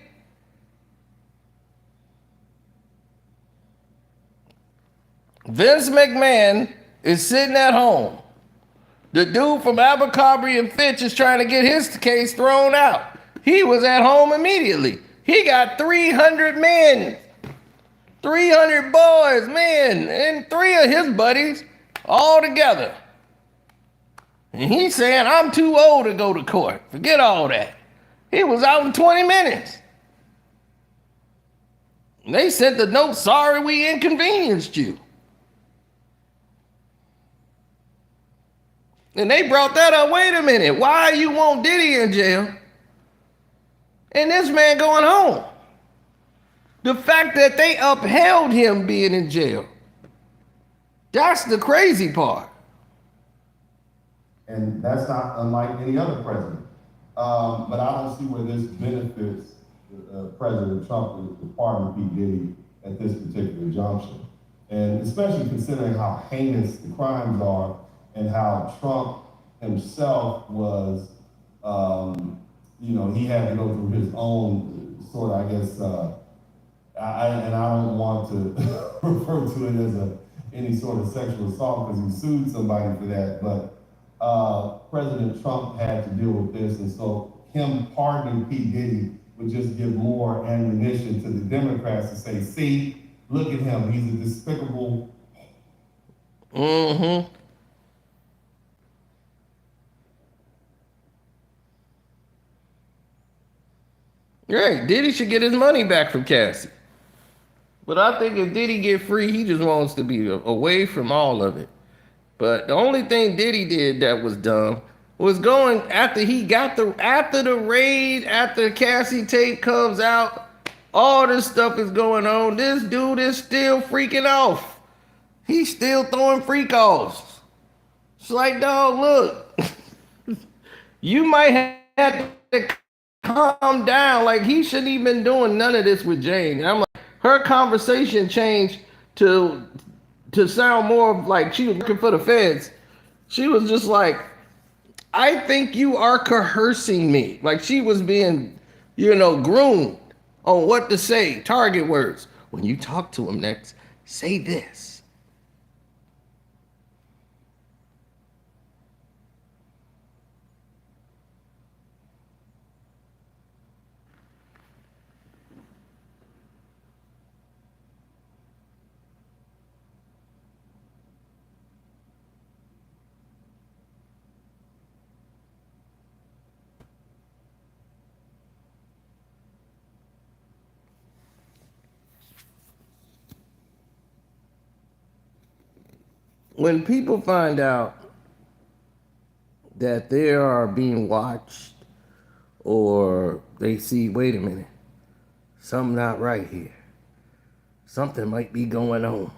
Vince McMahon is sitting at home. The dude from Abercrombie and Fitch is trying to get his case thrown out. He was at home immediately. He got 300 men, 300 boys, men, and 3 of his buddies all together. And he's saying, I'm too old to go to court. Forget all that. He was out in 20 minutes. And they sent the note, sorry we inconvenienced you. And they brought that up. Wait a minute. Why you want Diddy in jail and this man going home? The fact that they upheld him being in jail. That's the crazy part. And that's not unlike any other president. But I don't see where this benefits President Trump to pardon P. Diddy at this particular juncture. And especially considering how heinous the crimes are and how Trump himself was, he had to go through his own sort of, I guess, and I don't want to refer to it as any sort of sexual assault because he sued somebody for that, but President Trump had to deal with this, and so him pardoning P. Diddy would just give more ammunition to the Democrats to say, see, look at him, he's a despicable. Mm-hmm. Right. Diddy should get his money back from Cassie. But I think if Diddy get free, he just wants to be away from all of it. But the only thing Diddy did that was dumb was going after he got after the raid, after Cassie tape comes out, all this stuff is going on. This dude is still freaking off. He's still throwing freak offs. It's like, dog, look, you might have to calm down. Like, he shouldn't even been doing none of this with Jane. And I'm like, her conversation changed to sound more like she was looking for the feds. She was just like, I think you are coercing me. Like she was being, groomed on what to say, target words. When you talk to him next, say this. When people find out that they are being watched or they see, wait a minute, something not right here. Something might be going on.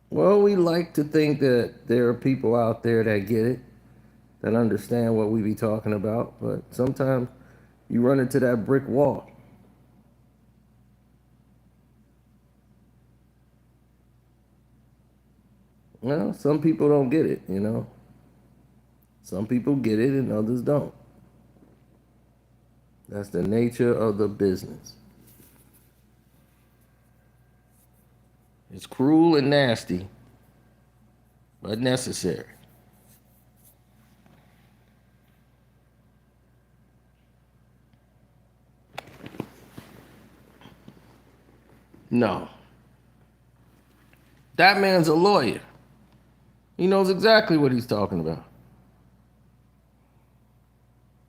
Well, we like to think that there are people out there that get it, that understand what we be talking about, but sometimes you run into that brick wall. Well, some people don't get it. Some people get it and others don't. That's the nature of the business. It's cruel and nasty, but necessary. No. That man's a lawyer. He knows exactly what he's talking about.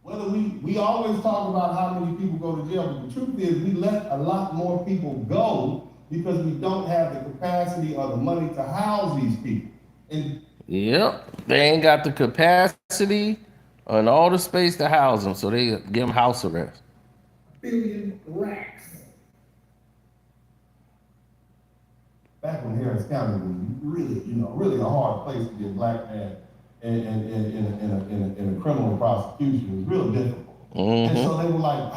Whether we always talk about how many people go to jail, but the truth is we let a lot more people go because we don't have the capacity or the money to house these people. And Yep, they ain't got the capacity and all the space to house them, so they give them house arrest. Billion racks. back when Harris County was really, really a hard place to be a black man in a criminal prosecution. It was real difficult. And so they were like,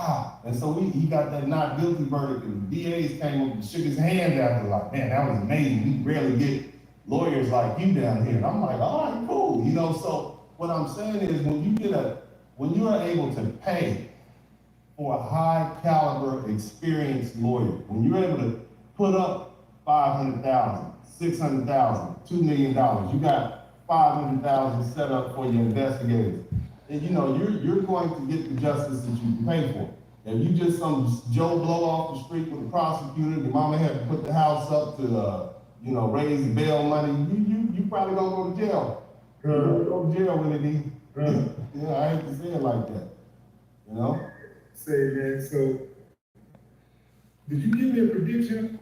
and so he got that not guilty verdict, and the DAs came up and shook his hand after, like, man, that was amazing. We rarely get lawyers like you down here. And I'm like, all right, cool. So what I'm saying is when you are able to pay for a high caliber, experienced lawyer, when you're able to put up $500,000, $600,000, $2 million. You got $500,000 set up for your investigators. And you know, you're going to get the justice that you can pay for. If you just some Joe Blow off the street with a prosecutor, your mama had to put the house up to, you know, raise the bail money, you probably don't go to jail. You don't go to jail when it is. You know, I hate to say it like that. You know? Say, man, so, did you give me a prediction?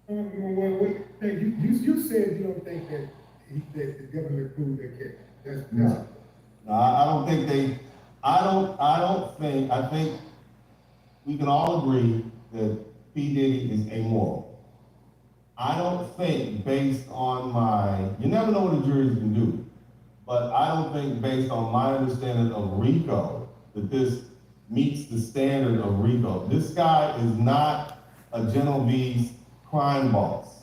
You said you don't think that the government proved that case. That's No, I don't think they, I think we can all agree that P. Diddy is amoral. I don't think based on you never know what a jury can do, but I don't think based on my understanding of RICO that this meets the standard of RICO. This guy is not a Genovese crime boss.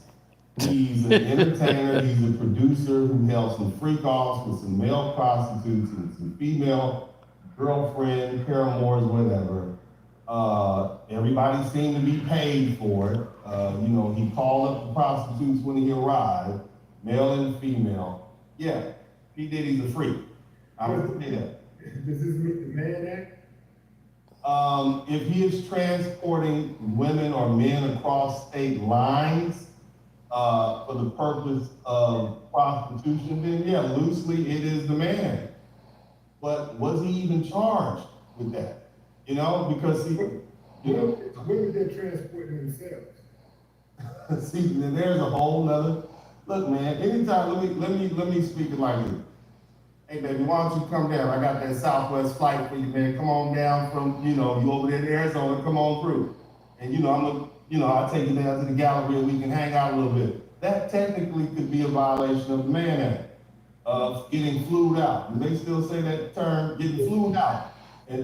He's an entertainer, he's a producer who held some freak offs with some male prostitutes and some female girlfriend, paramours, whatever. Everybody seemed to be paid for it. You know, he called up the prostitutes when he arrived, male and female. Yeah, P. Diddy's a freak. I would say that. Does this meet the Mann Act? If he is transporting women or men across state lines for the purpose of prostitution, then yeah, loosely it is the man. But was he even charged with that? You know, because he, you know, Women that transporting themselves. see, there's a whole nother. Look, man. Anytime, let me speak it like this. Hey, baby, why don't you come down? I got that Southwest flight for you, man. Come on down from, you know, you over there in Arizona. Come on through, and you know, I'll take you down to the Galleria. We can hang out a little bit. That technically could be a violation of the Mann Act of getting flued out. Do they still say that term, getting flued out? And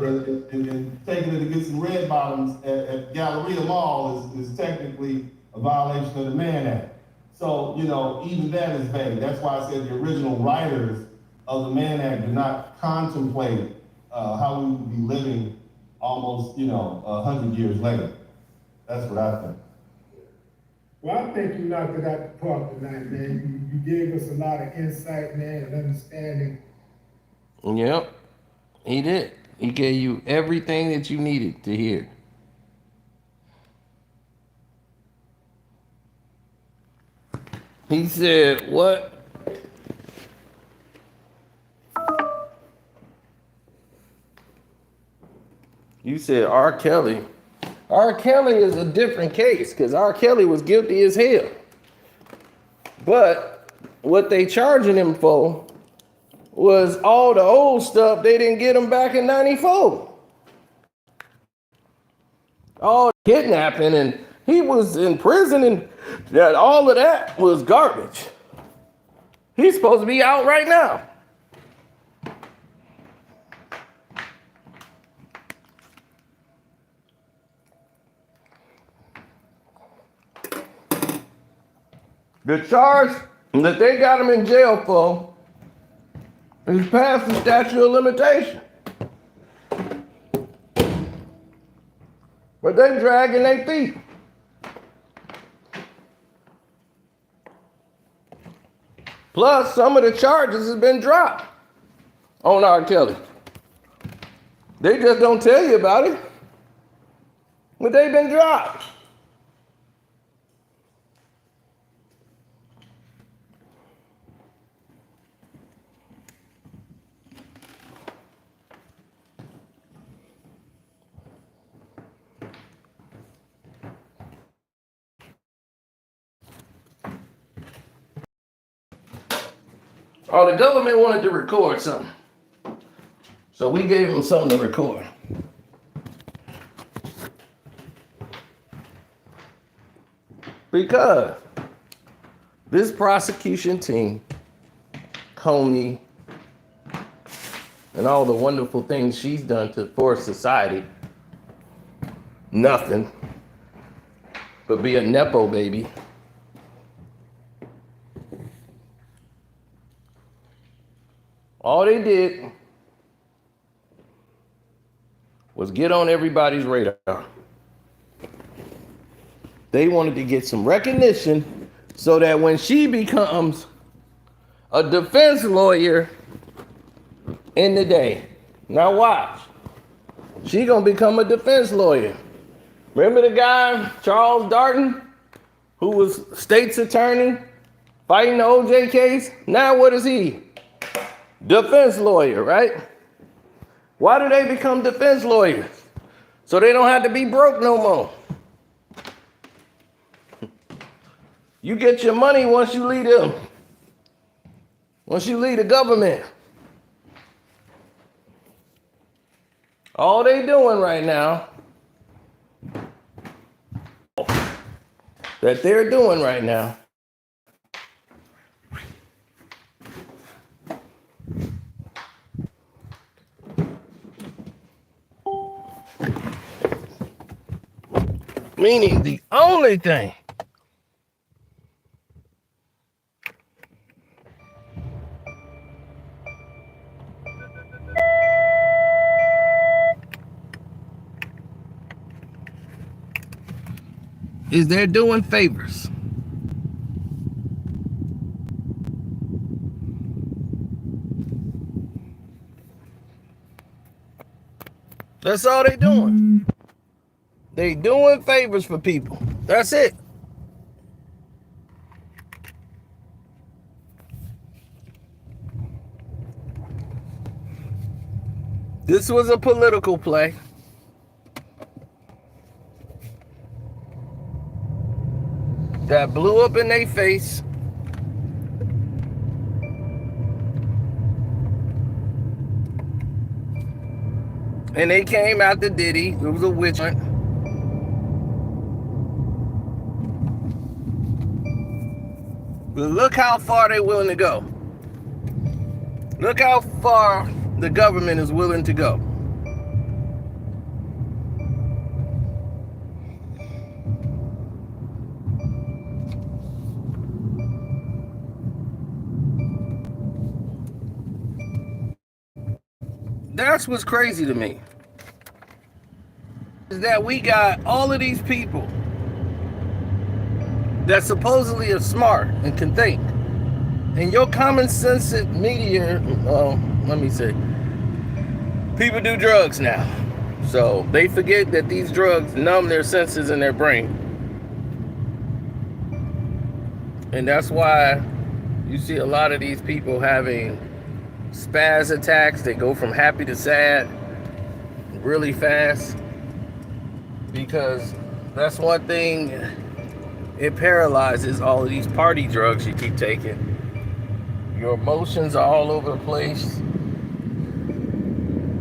taking it to get some red bottoms at Galleria Mall is technically a violation of the Mann Act. So, you know, even that is vague. That's why I said the original writers of the Mann Act did not contemplate how we would be living almost, 100 years later. That's what I think. Well, I think you knocked it out the park tonight, man. You gave us a lot of insight, man, and understanding. Yep, he did. He gave you everything that you needed to hear. He said, what? You said R. Kelly. R. Kelly is a different case because R. Kelly was guilty as hell. But what they charging him for was all the old stuff they didn't get him back in 94. All the kidnapping, and he was in prison, and that all of that was garbage. He's supposed to be out right now. The charge that they got him in jail for is past the statute of limitation. But they dragging their feet. Plus, some of the charges have been dropped on R. Kelly. They just don't tell you about it, but they've been dropped. Oh, the government wanted to record something. So we gave them something to record. Because this prosecution team, Comey, and all the wonderful things she's done for society, nothing but be a Nepo baby. All they did was get on everybody's radar. They wanted to get some recognition so that when she becomes a defense lawyer in the day, now watch, she gonna become a defense lawyer. Remember the guy, Charles Darden, who was state's attorney fighting the OJ case? Now what is he? Defense lawyer, right? Why do they become defense lawyers? So they don't have to be broke no more. You get your money once you leave the government. All they doing right now, that they're doing right now, meaning the only thing is they're doing favors. That's all they doing. They doing favors for people. That's it. This was a political play. That blew up in their face. And they came after Diddy. It was a witch hunt. But look how far they're willing to go. Look how far the government is willing to go. That's what's crazy to me. Is that we got all of these people that supposedly are smart and can think. And your common sense media, let me say, people do drugs now. So they forget that these drugs numb their senses in their brain. And that's why you see a lot of these people having spaz attacks. They go from happy to sad really fast, because that's one thing, it paralyzes all of these party drugs you keep taking. Your emotions are all over the place.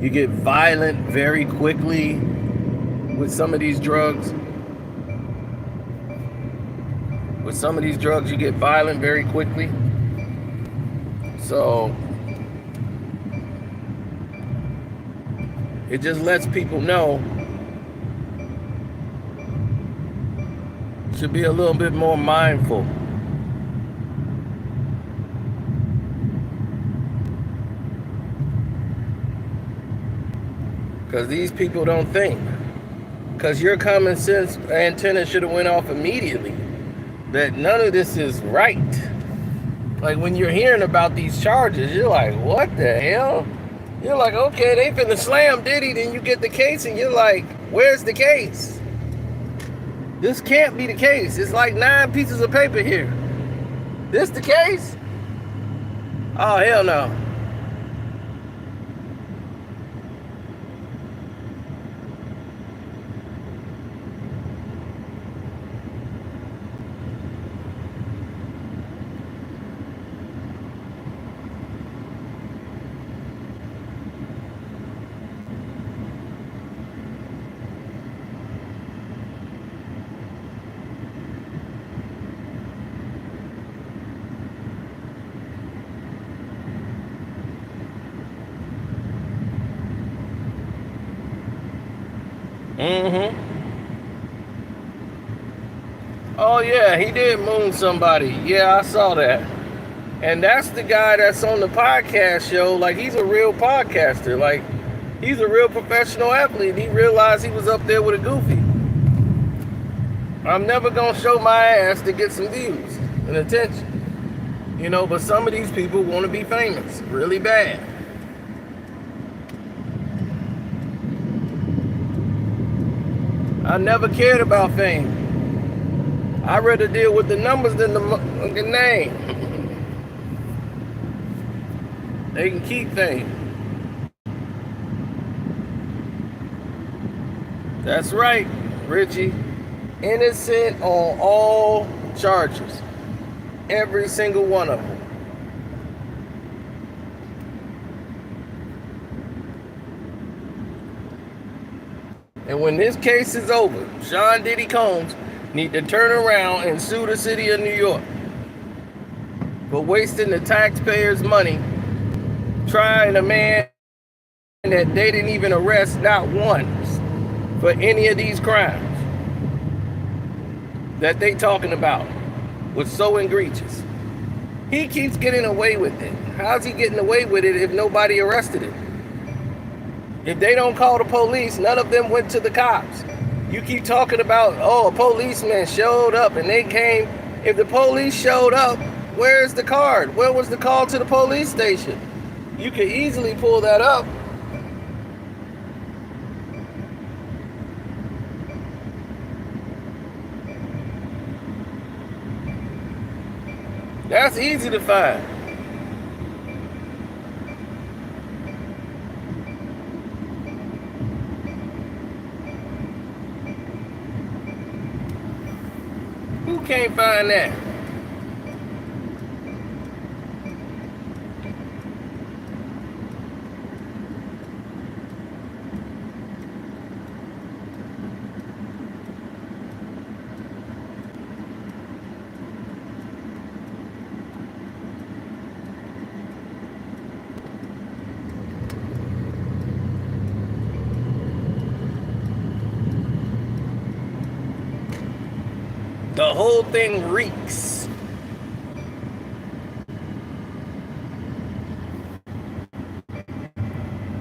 You get violent very quickly with some of these drugs. With some of these drugs, you get violent very quickly. So it just lets people know should be a little bit more mindful. Because these people don't think. Because your common sense antenna should have went off immediately. That none of this is right. Like when you're hearing about these charges, you're like, what the hell? You're like, okay, they finna slam Diddy, then you get the case and you're like, where's the case? This can't be the case. It's like 9 pieces of paper here. This the case? Oh, hell no. Oh yeah, he did moon somebody. Yeah, I saw that. And that's the guy that's on the podcast show. Like, he's a real podcaster. Like, he's a real professional athlete. He realized he was up there with a goofy. I'm never gonna show my ass to get some views and attention. You know, but some of these people want to be famous really bad. I never cared about fame. I'd rather deal with the numbers than the name. They can keep fame. That's right, Richie. Innocent on all charges. Every single one of them. And when this case is over, Sean Diddy Combs need to turn around and sue the city of New York for wasting the taxpayers' money trying a man that they didn't even arrest not once for any of these crimes that they talking about was so egregious. He keeps getting away with it. How's he getting away with it if nobody arrested him? If they don't call the police, none of them went to the cops. You keep talking about, oh, a policeman showed up and they came. If the police showed up, where's the card? Where was the call to the police station? You could easily pull that up. That's easy to find. Who can't find that? The whole thing reeks.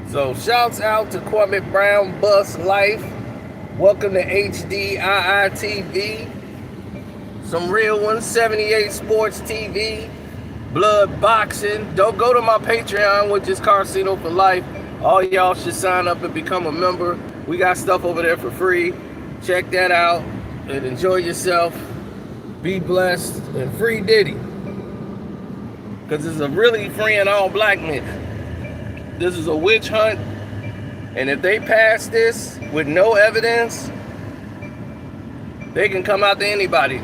So shouts out to Kwame Brown Bus Life. Welcome to HD IITV. Some real ones, 78 Sports TV. Blood Boxing. Don't go to my Patreon, which is Carcino for Life. All y'all should sign up and become a member. We got stuff over there for free. Check that out and enjoy yourself. Be blessed and free Diddy. Because it's a really freeing all black men. This is a witch hunt. And if they pass this with no evidence, they can come out to anybody.